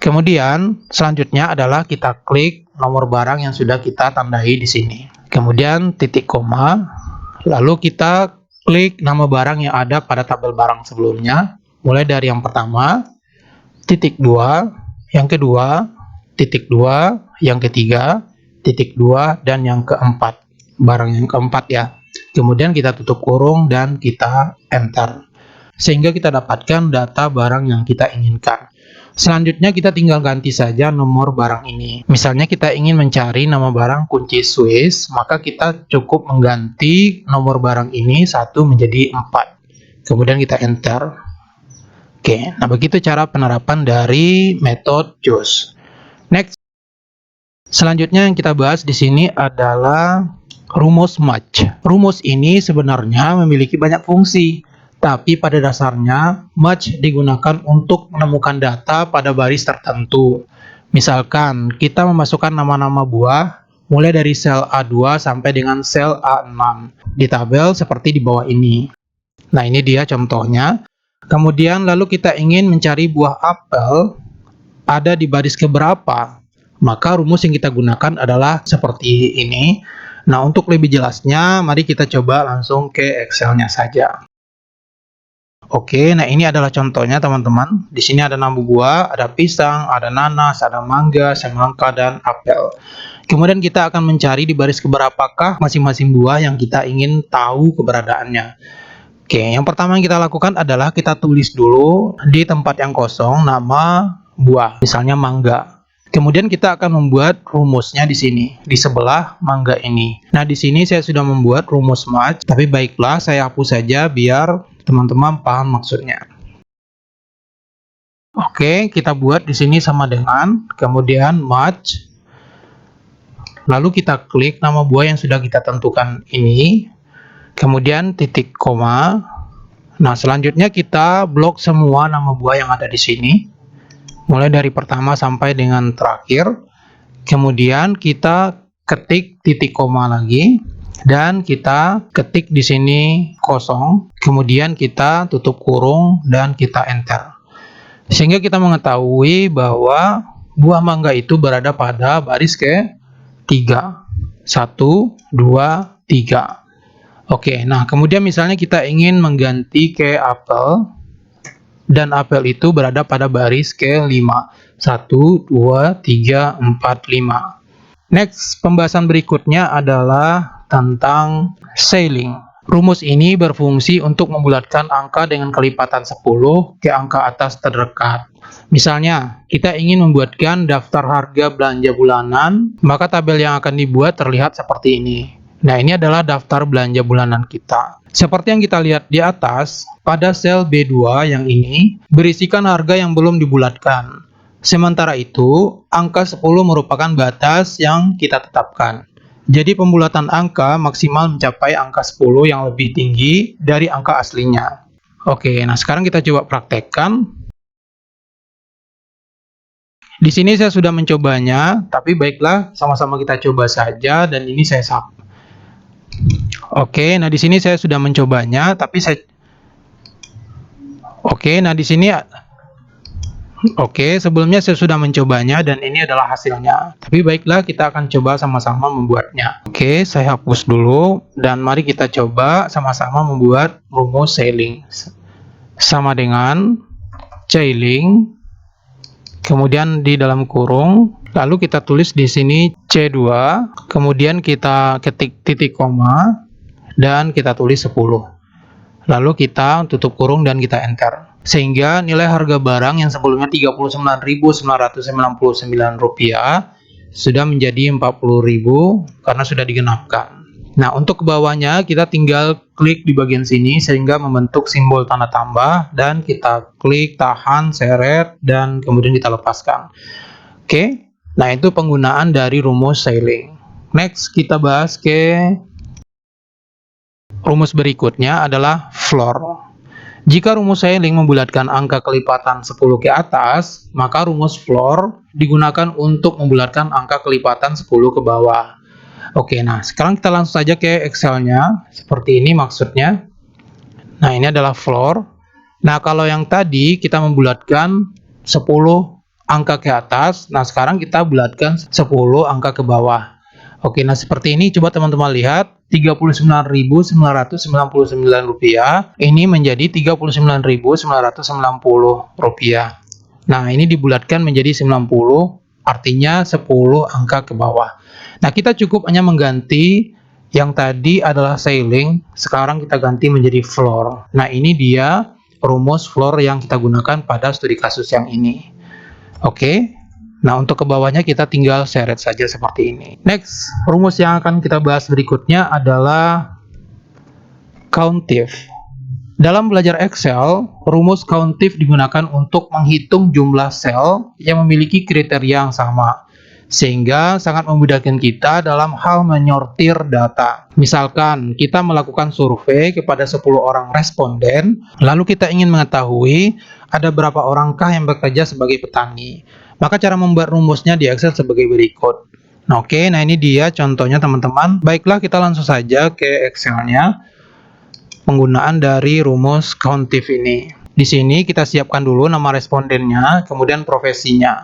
Kemudian selanjutnya adalah kita klik nomor barang yang sudah kita tandai di sini. Kemudian titik koma, lalu kita klik nama barang yang ada pada tabel barang sebelumnya, mulai dari yang pertama, titik 2, yang kedua, titik 2, yang ketiga, titik 2, dan yang keempat, barang yang keempat ya. Kemudian kita tutup kurung dan kita enter, sehingga kita dapatkan data barang yang kita inginkan. Selanjutnya kita tinggal ganti saja nomor barang ini. Misalnya kita ingin mencari nama barang kunci Swiss, maka kita cukup mengganti nomor barang ini 1 menjadi 4. Kemudian kita enter. Oke, nah begitu cara penerapan dari metode choose. Next. Selanjutnya yang kita bahas di sini adalah rumus match. Rumus ini sebenarnya memiliki banyak fungsi, tapi pada dasarnya match digunakan untuk menemukan data pada baris tertentu. Misalkan kita memasukkan nama-nama buah mulai dari sel A2 sampai dengan sel A6 di tabel seperti di bawah ini. Nah, ini dia contohnya. Kemudian lalu kita ingin mencari buah apel ada di baris keberapa. Maka rumus yang kita gunakan adalah seperti ini. Nah, untuk lebih jelasnya, mari kita coba langsung ke Excel-nya saja. Oke, nah ini adalah contohnya teman-teman. Di sini ada 6 buah, ada pisang, ada nanas, ada mangga, semangka, dan apel. Kemudian kita akan mencari di baris keberapakah masing-masing buah yang kita ingin tahu keberadaannya. Oke, yang pertama yang kita lakukan adalah kita tulis dulu di tempat yang kosong nama buah, misalnya mangga. Kemudian kita akan membuat rumusnya di sini, di sebelah mangga ini. Nah, di sini saya sudah membuat rumus match, tapi baiklah saya hapus saja biar teman-teman paham maksudnya. Oke, kita buat di sini sama dengan, kemudian match. Lalu kita klik nama buah yang sudah kita tentukan ini, kemudian titik koma. Nah, selanjutnya kita blok semua nama buah yang ada di sini, mulai dari pertama sampai dengan terakhir. Kemudian kita ketik titik koma lagi dan kita ketik di sini kosong. Kemudian kita tutup kurung dan kita enter. Sehingga kita mengetahui bahwa buah mangga itu berada pada baris ke-3. 1, 2, 3. Oke, nah kemudian misalnya kita ingin mengganti ke apel, dan apel itu berada pada baris ke-5. 1, 2, 3, 4, 5. Next, pembahasan berikutnya adalah tentang ceiling. Rumus ini berfungsi untuk membulatkan angka dengan kelipatan 10 ke angka atas terdekat. Misalnya, kita ingin membuatkan daftar harga belanja bulanan, maka tabel yang akan dibuat terlihat seperti ini. Nah, ini adalah daftar belanja bulanan kita. Seperti yang kita lihat di atas, pada sel B2 yang ini berisikan harga yang belum dibulatkan. Sementara itu, angka 10 merupakan batas yang kita tetapkan. Jadi pembulatan angka maksimal mencapai angka 10 yang lebih tinggi dari angka aslinya. Oke, nah sekarang kita coba praktekkan. Di sini saya sudah mencobanya, tapi baiklah sama-sama kita coba saja dan ini saya sub. Oke, nah di sini saya sudah mencobanya, tapi saya nah di sini sebelumnya saya sudah mencobanya dan ini adalah hasilnya. Tapi baiklah kita akan coba sama-sama membuatnya. Oke, saya hapus dulu dan mari kita coba sama-sama membuat rumus ceiling. Sama dengan ceiling, kemudian di dalam kurung, lalu kita tulis di sini C2, kemudian kita ketik titik koma dan kita tulis 10. Lalu kita tutup kurung dan kita enter. Sehingga nilai harga barang yang sebelumnya Rp39.999 sudah menjadi Rp40.000 karena sudah digenapkan. Nah, untuk ke bawahnya kita tinggal klik di bagian sini sehingga membentuk simbol tanda tambah dan kita klik tahan, seret, dan kemudian kita lepaskan. Oke, nah itu penggunaan dari rumus ceiling. Next, kita bahas ke rumus berikutnya adalah floor. Jika rumus Sailing membulatkan angka kelipatan 10 ke atas, maka rumus floor digunakan untuk membulatkan angka kelipatan 10 ke bawah. Oke, nah sekarang kita langsung saja ke Excel-nya. Seperti ini maksudnya. Nah, ini adalah floor. Nah, kalau yang tadi kita membulatkan 10 angka ke atas, nah sekarang kita bulatkan 10 angka ke bawah. Oke, nah seperti ini coba teman-teman lihat, Rp39.999 ini menjadi Rp39.990. Nah, ini dibulatkan menjadi 90, artinya 10 angka ke bawah. Nah, kita cukup hanya mengganti yang tadi adalah Sailing, sekarang kita ganti menjadi floor. Nah, ini dia rumus floor yang kita gunakan pada studi kasus yang ini. Oke. Nah, untuk ke bawahnya kita tinggal seret saja seperti ini. Next, rumus yang akan kita bahas berikutnya adalah countif. Dalam belajar Excel, rumus countif digunakan untuk menghitung jumlah sel yang memiliki kriteria yang sama, sehingga sangat memudahkan kita dalam hal menyortir data. Misalkan, kita melakukan survei kepada 10 orang responden, lalu kita ingin mengetahui ada berapa orangkah yang bekerja sebagai petani. Maka cara membuat rumusnya di Excel sebagai berikut. Nah, oke, nah ini dia contohnya teman-teman. Baiklah, kita langsung saja ke Excel-nya. Penggunaan dari rumus countif ini. Di sini kita siapkan dulu nama respondennya, kemudian profesinya.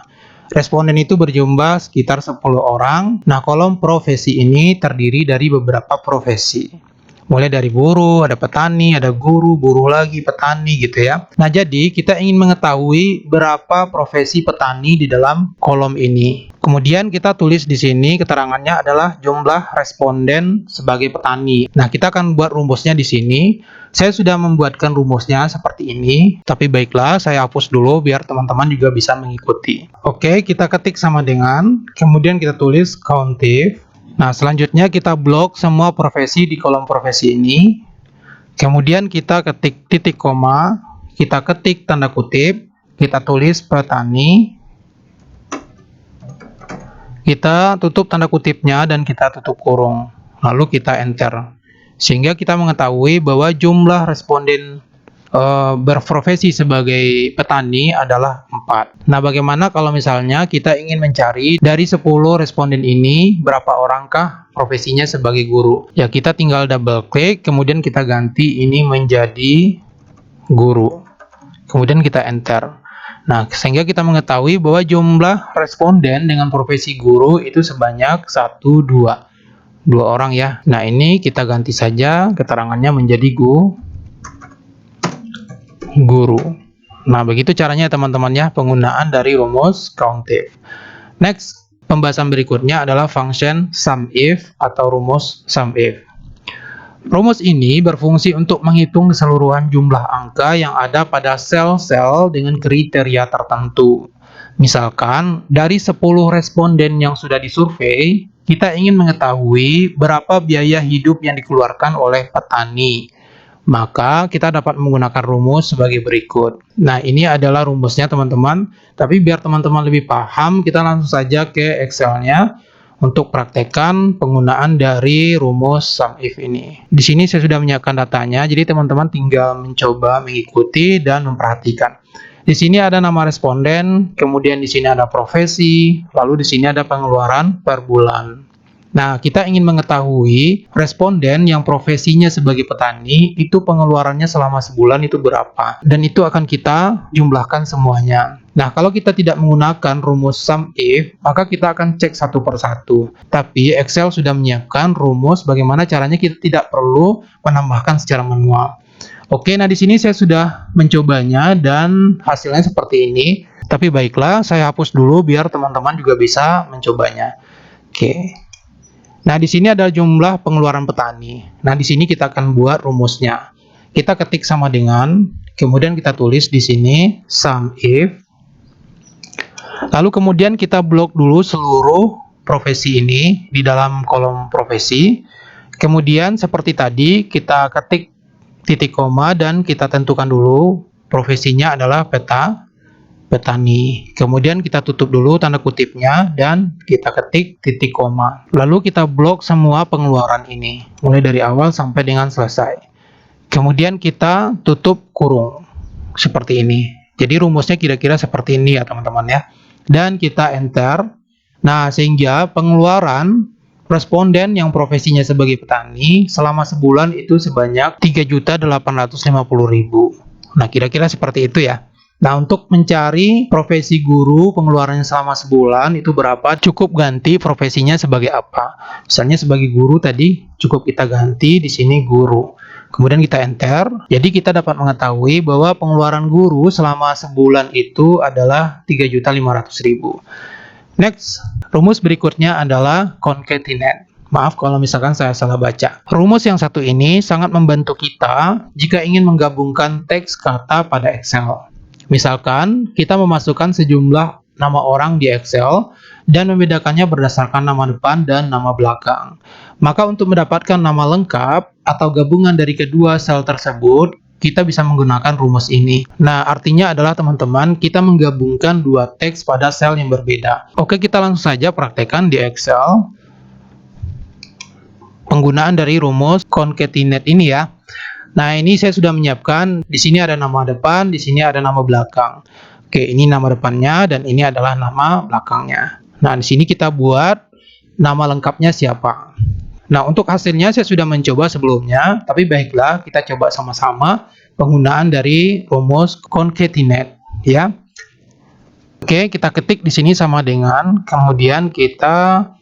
Responden itu berjumlah sekitar 10 orang. Nah, kolom profesi ini terdiri dari beberapa profesi. Mulai dari buruh, ada petani, ada guru, buruh lagi, petani gitu ya. Nah, jadi kita ingin mengetahui berapa profesi petani di dalam kolom ini. Kemudian kita tulis di sini keterangannya adalah jumlah responden sebagai petani. Nah, kita akan buat rumusnya di sini. Saya sudah membuatkan rumusnya seperti ini, tapi baiklah saya hapus dulu biar teman-teman juga bisa mengikuti. Oke, kita ketik sama dengan, kemudian kita tulis countif. Nah, selanjutnya kita blok semua profesi di kolom profesi ini. Kemudian kita ketik titik koma, kita ketik tanda kutip, kita tulis petani. Kita tutup tanda kutipnya dan kita tutup kurung. Lalu kita enter. Sehingga kita mengetahui bahwa jumlah responden berprofesi sebagai petani adalah 4. Nah, bagaimana kalau misalnya kita ingin mencari dari 10 responden ini berapa orangkah profesinya sebagai guru? Ya, kita tinggal double klik, kemudian kita ganti ini menjadi guru. Kemudian kita enter. Nah, sehingga kita mengetahui bahwa jumlah responden dengan profesi guru itu sebanyak 2 orang ya. Nah, ini kita ganti saja keterangannya menjadi guru. Nah, begitu caranya teman-teman ya, penggunaan dari rumus countif. Next, pembahasan berikutnya adalah function SUMIF atau rumus SUMIF. Rumus ini berfungsi untuk menghitung keseluruhan jumlah angka yang ada pada sel-sel dengan kriteria tertentu. Misalkan, dari 10 responden yang sudah disurvei, kita ingin mengetahui berapa biaya hidup yang dikeluarkan oleh petani. Maka kita dapat menggunakan rumus sebagai berikut. Nah, ini adalah rumusnya teman-teman. Tapi biar teman-teman lebih paham, kita langsung saja ke Excel-nya untuk praktekkan penggunaan dari rumus SUMIF ini. Di sini saya sudah menyiapkan datanya, jadi teman-teman tinggal mencoba mengikuti dan memperhatikan. Di sini ada nama responden, kemudian di sini ada profesi, lalu di sini ada pengeluaran per bulan. Nah, kita ingin mengetahui responden yang profesinya sebagai petani itu pengeluarannya selama sebulan itu berapa, dan itu akan kita jumlahkan semuanya. Nah, kalau kita tidak menggunakan rumus SUMIF, maka kita akan cek satu per satu. Tapi Excel sudah menyiapkan rumus bagaimana caranya kita tidak perlu menambahkan secara manual. Oke, nah di sini saya sudah mencobanya dan hasilnya seperti ini. Tapi baiklah, saya hapus dulu biar teman-teman juga bisa mencobanya. Oke. Nah, di sini ada jumlah pengeluaran petani. Nah, di sini kita akan buat rumusnya. Kita ketik sama dengan, kemudian kita tulis di sini SUMIF. Lalu kemudian kita blok dulu seluruh profesi ini di dalam kolom profesi. Kemudian seperti tadi, kita ketik titik koma dan kita tentukan dulu profesinya adalah petani. Kemudian kita tutup dulu tanda kutipnya dan kita ketik titik koma. Lalu kita blok semua pengeluaran ini, mulai dari awal sampai dengan selesai. Kemudian kita tutup kurung seperti ini. Jadi rumusnya kira-kira seperti ini ya teman-teman ya. Dan kita enter. Nah, sehingga pengeluaran responden yang profesinya sebagai petani selama sebulan itu sebanyak 3.850.000. Nah, kira-kira seperti itu ya. Nah, untuk mencari profesi guru pengeluarannya selama sebulan itu berapa, cukup ganti profesinya sebagai apa. Misalnya sebagai guru tadi cukup kita ganti di sini guru. Kemudian kita enter. Jadi kita dapat mengetahui bahwa pengeluaran guru selama sebulan itu adalah 3.500.000. Next, rumus berikutnya adalah concatenate. Maaf kalau misalkan saya salah baca. Rumus yang satu ini sangat membantu kita jika ingin menggabungkan teks kata pada Excel. Misalkan kita memasukkan sejumlah nama orang di Excel dan membedakannya berdasarkan nama depan dan nama belakang. Maka untuk mendapatkan nama lengkap atau gabungan dari kedua sel tersebut, kita bisa menggunakan rumus ini. Nah, artinya adalah teman-teman, kita menggabungkan dua teks pada sel yang berbeda. Oke, kita langsung saja praktekkan di Excel. Penggunaan dari rumus concatenate ini ya. Nah, ini saya sudah menyiapkan. Di sini ada nama depan, di sini ada nama belakang. Oke, ini nama depannya dan ini adalah nama belakangnya. Nah, di sini kita buat nama lengkapnya siapa. Nah, untuk hasilnya saya sudah mencoba sebelumnya, tapi baiklah kita coba sama-sama penggunaan dari rumus concatenate ya. Oke, kita ketik di sini sama dengan, kemudian kita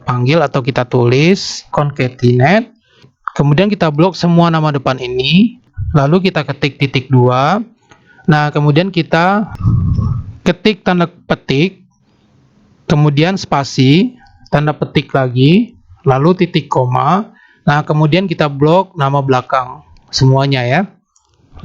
panggil atau kita tulis concatenate. Kemudian kita blok semua nama depan ini, lalu kita ketik titik 2. Nah, kemudian kita ketik tanda petik, kemudian spasi, tanda petik lagi, lalu titik koma. Nah, kemudian kita blok nama belakang semuanya ya.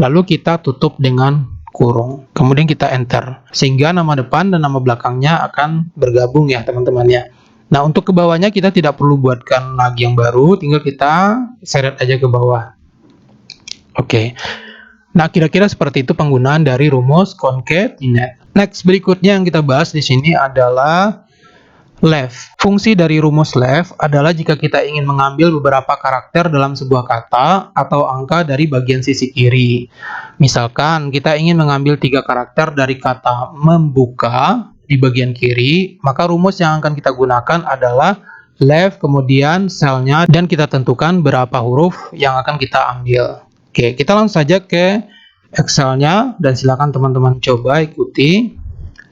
Lalu kita tutup dengan kurung. Kemudian kita enter. Sehingga nama depan dan nama belakangnya akan bergabung ya teman-teman ya. Nah, untuk ke bawahnya kita tidak perlu buatkan lagi yang baru, tinggal kita seret aja ke bawah. Oke. Nah, kira-kira seperti itu penggunaan dari rumus concatenate. Next, berikutnya yang kita bahas di sini adalah left. Fungsi dari rumus left adalah jika kita ingin mengambil beberapa karakter dalam sebuah kata atau angka dari bagian sisi kiri. Misalkan kita ingin mengambil 3 karakter dari kata membuka di bagian kiri, maka rumus yang akan kita gunakan adalah left, kemudian selnya, dan kita tentukan berapa huruf yang akan kita ambil. Oke, kita langsung saja ke Excel-nya, dan silakan teman-teman coba ikuti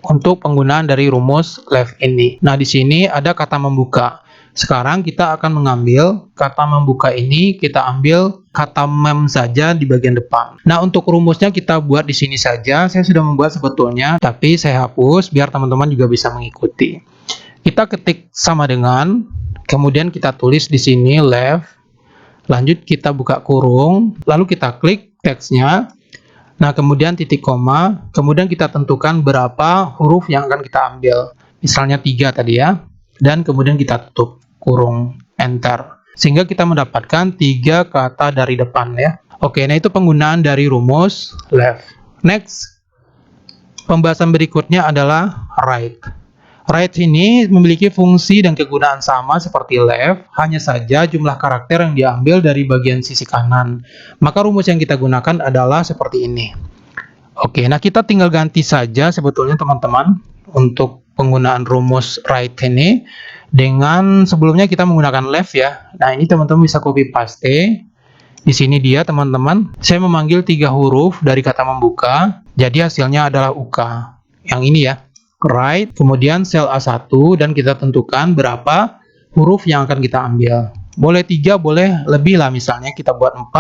untuk penggunaan dari rumus left ini. Nah, di sini ada kata membuka. Sekarang kita akan mengambil kata membuka ini, kita ambil kata mem saja di bagian depan. Nah, untuk rumusnya kita buat di sini saja. Saya sudah membuat sebetulnya, tapi saya hapus biar teman-teman juga bisa mengikuti. Kita ketik sama dengan, kemudian kita tulis di sini left. Lanjut kita buka kurung, lalu kita klik teksnya. Nah, kemudian titik koma, kemudian kita tentukan berapa huruf yang akan kita ambil. Misalnya 3 tadi ya. Dan kemudian kita tutup kurung, enter. Sehingga kita mendapatkan 3 kata dari depan ya. Oke, nah itu penggunaan dari rumus left. Next, pembahasan berikutnya adalah right. Right ini memiliki fungsi dan kegunaan sama seperti left, hanya saja jumlah karakter yang diambil dari bagian sisi kanan. Maka rumus yang kita gunakan adalah seperti ini. Oke, nah kita tinggal ganti saja sebetulnya teman-teman untuk penggunaan rumus right ini dengan sebelumnya kita menggunakan left ya. Nah, ini teman-teman bisa copy paste. Di sini dia teman-teman. Saya memanggil 3 huruf dari kata membuka. Jadi hasilnya adalah UK. Yang ini ya. Right, kemudian sel A1 dan kita tentukan berapa huruf yang akan kita ambil. Boleh 3, boleh lebih lah, misalnya kita buat 4,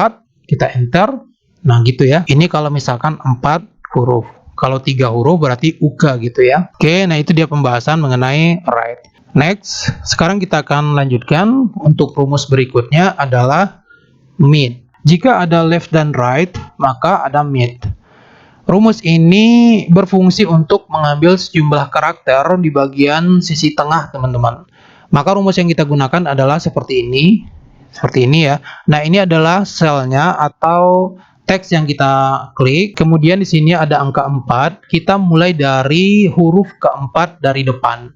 kita enter. Nah, gitu ya. Ini kalau misalkan 4 huruf. Kalau 3 huruf berarti UK gitu ya. Oke, nah itu dia pembahasan mengenai right. Next, sekarang kita akan lanjutkan untuk rumus berikutnya adalah mid. Jika ada left dan right, maka ada mid. Rumus ini berfungsi untuk mengambil sejumlah karakter di bagian sisi tengah, teman-teman. Maka rumus yang kita gunakan adalah seperti ini. Seperti ini ya. Nah, ini adalah selnya atau teks yang kita klik. Kemudian di sini ada angka 4. Kita mulai dari huruf keempat dari depan.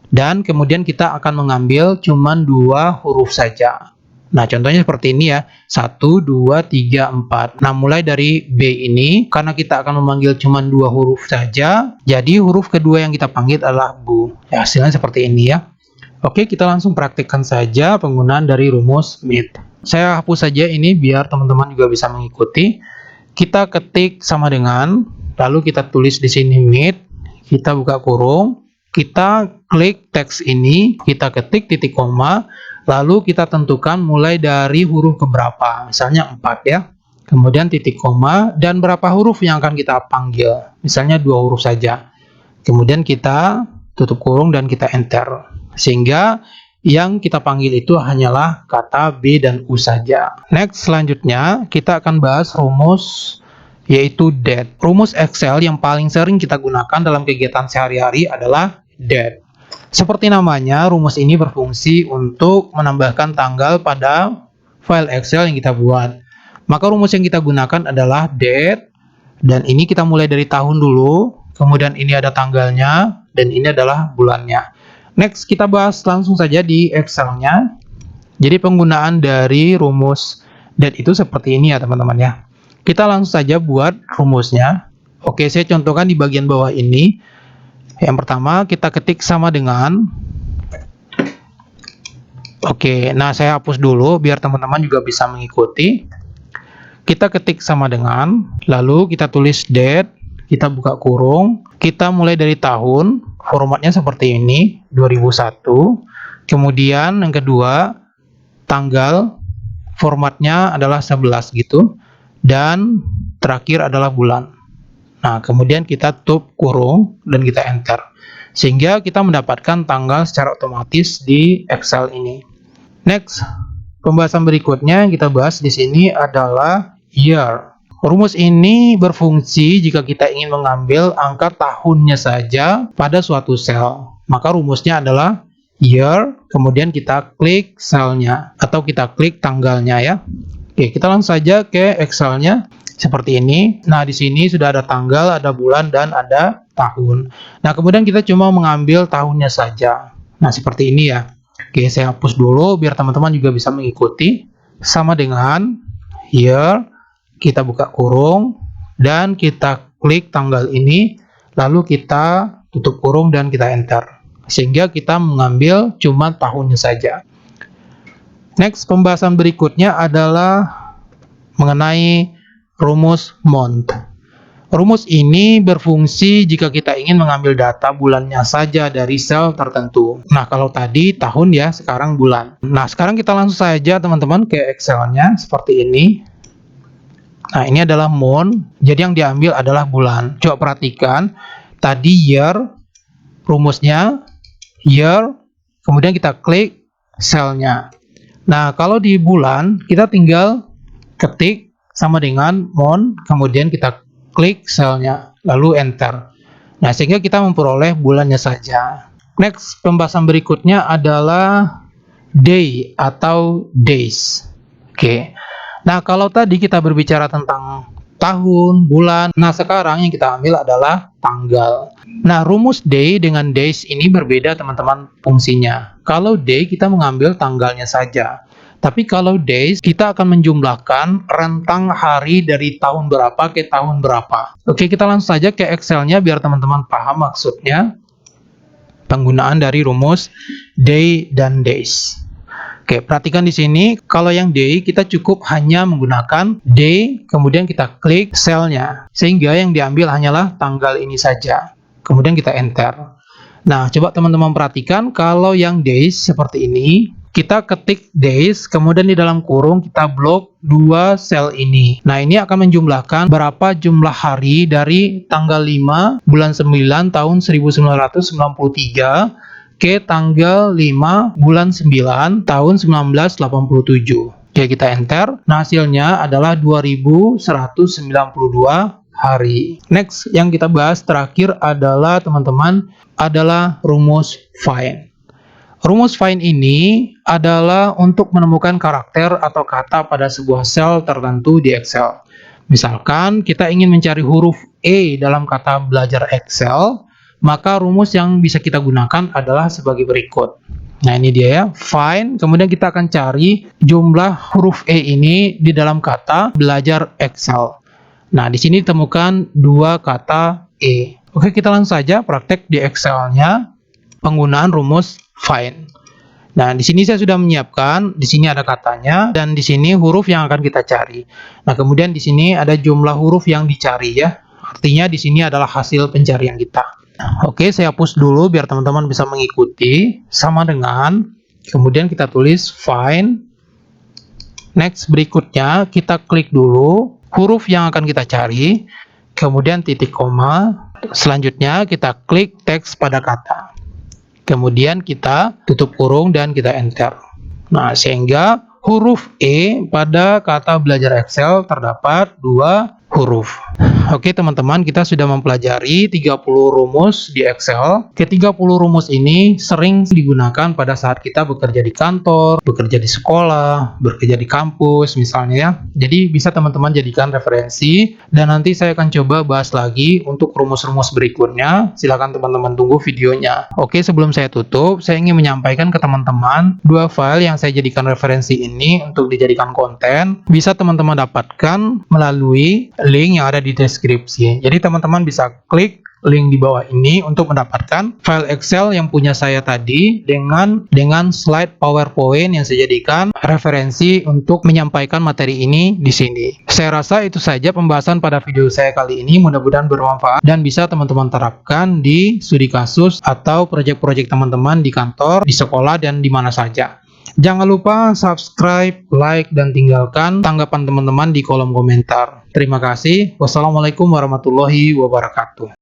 Dan kemudian kita akan mengambil cuma 2 huruf saja. Nah, contohnya seperti ini ya. 1, 2, 3, 4. Nah, mulai dari B ini, karena kita akan memanggil cuma 2 huruf saja, jadi huruf kedua yang kita panggil adalah Bu. Ya, hasilnya seperti ini ya. Oke, kita langsung praktikkan saja penggunaan dari rumus meet. Saya hapus saja ini biar teman-teman juga bisa mengikuti. Kita ketik sama dengan, lalu kita tulis di sini meet, kita buka kurung, kita klik teks ini, kita ketik titik koma, lalu kita tentukan mulai dari huruf keberapa, misalnya 4 ya. Kemudian titik koma dan berapa huruf yang akan kita panggil, misalnya 2 huruf saja. Kemudian kita tutup kurung dan kita enter. Sehingga yang kita panggil itu hanyalah kata B dan U saja. Next, selanjutnya kita akan bahas rumus yaitu date. Rumus Excel yang paling sering kita gunakan dalam kegiatan sehari-hari adalah date. Seperti namanya, rumus ini berfungsi untuk menambahkan tanggal pada file Excel yang kita buat. Maka rumus yang kita gunakan adalah date, dan ini kita mulai dari tahun dulu, kemudian ini ada tanggalnya, dan ini adalah bulannya. Next, kita bahas langsung saja di Excel-nya. Jadi penggunaan dari rumus date itu seperti ini ya teman-teman ya. Kita langsung saja buat rumusnya. Oke, saya contohkan di bagian bawah ini. Yang pertama kita ketik sama dengan. Oke, nah saya hapus dulu biar teman-teman juga bisa mengikuti. Kita ketik sama dengan, lalu kita tulis date, kita buka kurung, kita mulai dari tahun, formatnya seperti ini, 2001. Kemudian yang kedua, tanggal, formatnya adalah 11 gitu, dan terakhir adalah bulan. Nah, kemudian kita tutup kurung dan kita enter. Sehingga kita mendapatkan tanggal secara otomatis di Excel ini. Next, pembahasan berikutnya yang kita bahas di sini adalah year. Rumus ini berfungsi jika kita ingin mengambil angka tahunnya saja pada suatu sel. Maka rumusnya adalah year, kemudian kita klik selnya atau kita klik tanggalnya ya. Oke, kita langsung saja ke Excel-nya. Seperti ini. Nah, di sini sudah ada tanggal, ada bulan, dan ada tahun. Nah, kemudian kita cuma mengambil tahunnya saja. Nah, seperti ini ya. Oke, saya hapus dulu biar teman-teman juga bisa mengikuti. Sama dengan year, kita buka kurung, dan kita klik tanggal ini, lalu kita tutup kurung dan kita enter. Sehingga kita mengambil cuma tahunnya saja. Next, pembahasan berikutnya adalah mengenai rumus month. Rumus ini berfungsi jika kita ingin mengambil data bulannya saja dari sel tertentu. Nah, kalau tadi tahun ya, sekarang bulan. Nah, sekarang kita langsung saja teman-teman ke Excel-nya seperti ini. Nah, ini adalah month, jadi yang diambil adalah bulan. Coba perhatikan, tadi year, rumusnya year, kemudian kita klik selnya. Nah, kalau di bulan, kita tinggal ketik sama dengan month, kemudian kita klik selnya, lalu enter. Nah, sehingga kita memperoleh bulannya saja. Next, pembahasan berikutnya adalah day atau days. Oke. Nah, kalau tadi kita berbicara tentang tahun, bulan, nah sekarang yang kita ambil adalah tanggal. Nah, rumus day dengan days ini berbeda teman-teman fungsinya. Kalau day kita mengambil tanggalnya saja. Tapi kalau days, kita akan menjumlahkan rentang hari dari tahun berapa ke tahun berapa. Oke, kita langsung saja ke Excel-nya biar teman-teman paham maksudnya. Penggunaan dari rumus day dan days. Oke, perhatikan di sini, kalau yang day, kita cukup hanya menggunakan day, kemudian kita klik selnya. Sehingga yang diambil hanyalah tanggal ini saja. Kemudian kita enter. Nah, coba teman-teman perhatikan, kalau yang days seperti ini, kita ketik days, kemudian di dalam kurung kita blok 2 sel ini. Nah, ini akan menjumlahkan berapa jumlah hari dari tanggal 5 bulan 9 tahun 1993 ke tanggal 5 bulan 9 tahun 1987. Oke, kita enter. Nah, hasilnya adalah 2192 hari. Next, yang kita bahas terakhir adalah teman-teman, adalah rumus find. Rumus find ini adalah untuk menemukan karakter atau kata pada sebuah sel tertentu di Excel. Misalkan kita ingin mencari huruf E dalam kata belajar Excel, maka rumus yang bisa kita gunakan adalah sebagai berikut. Nah, ini dia ya, find. Kemudian kita akan cari jumlah huruf E ini di dalam kata belajar Excel. Nah, di sini ditemukan dua kata E. Oke, kita langsung saja praktek di Excel-nya penggunaan rumus find. Nah, di sini saya sudah menyiapkan, di sini ada katanya, dan di sini huruf yang akan kita cari. Nah, kemudian di sini ada jumlah huruf yang dicari ya. Artinya di sini adalah hasil pencarian kita. Oke, saya hapus dulu biar teman-teman bisa mengikuti. Sama dengan, kemudian kita tulis find. Next, berikutnya kita klik dulu huruf yang akan kita cari. Kemudian titik koma. Selanjutnya kita klik teks pada kata. Kemudian kita tutup kurung dan kita enter. Nah, sehingga huruf E pada kata belajar Excel terdapat dua huruf. Oke teman-teman, kita sudah mempelajari 30 rumus di Excel. Ke-30 rumus ini sering digunakan pada saat kita bekerja di kantor, bekerja di sekolah, bekerja di kampus misalnya ya. Jadi bisa teman-teman jadikan referensi, dan nanti saya akan coba bahas lagi untuk rumus-rumus berikutnya. Silakan teman-teman tunggu videonya. Oke, sebelum saya tutup, saya ingin menyampaikan ke teman-teman dua file yang saya jadikan referensi ini untuk dijadikan konten. Bisa teman-teman dapatkan melalui link yang ada di deskripsi. Jadi teman-teman bisa klik link di bawah ini untuk mendapatkan file Excel yang punya saya tadi dengan slide PowerPoint yang saya jadikan referensi untuk menyampaikan materi ini di sini. Saya rasa itu saja pembahasan pada video saya kali ini. Mudah-mudahan bermanfaat dan bisa teman-teman terapkan di studi kasus atau proyek-proyek teman-teman di kantor, di sekolah, dan di mana saja. Jangan lupa subscribe, like, dan tinggalkan tanggapan teman-teman di kolom komentar. Terima kasih. Wassalamualaikum warahmatullahi wabarakatuh.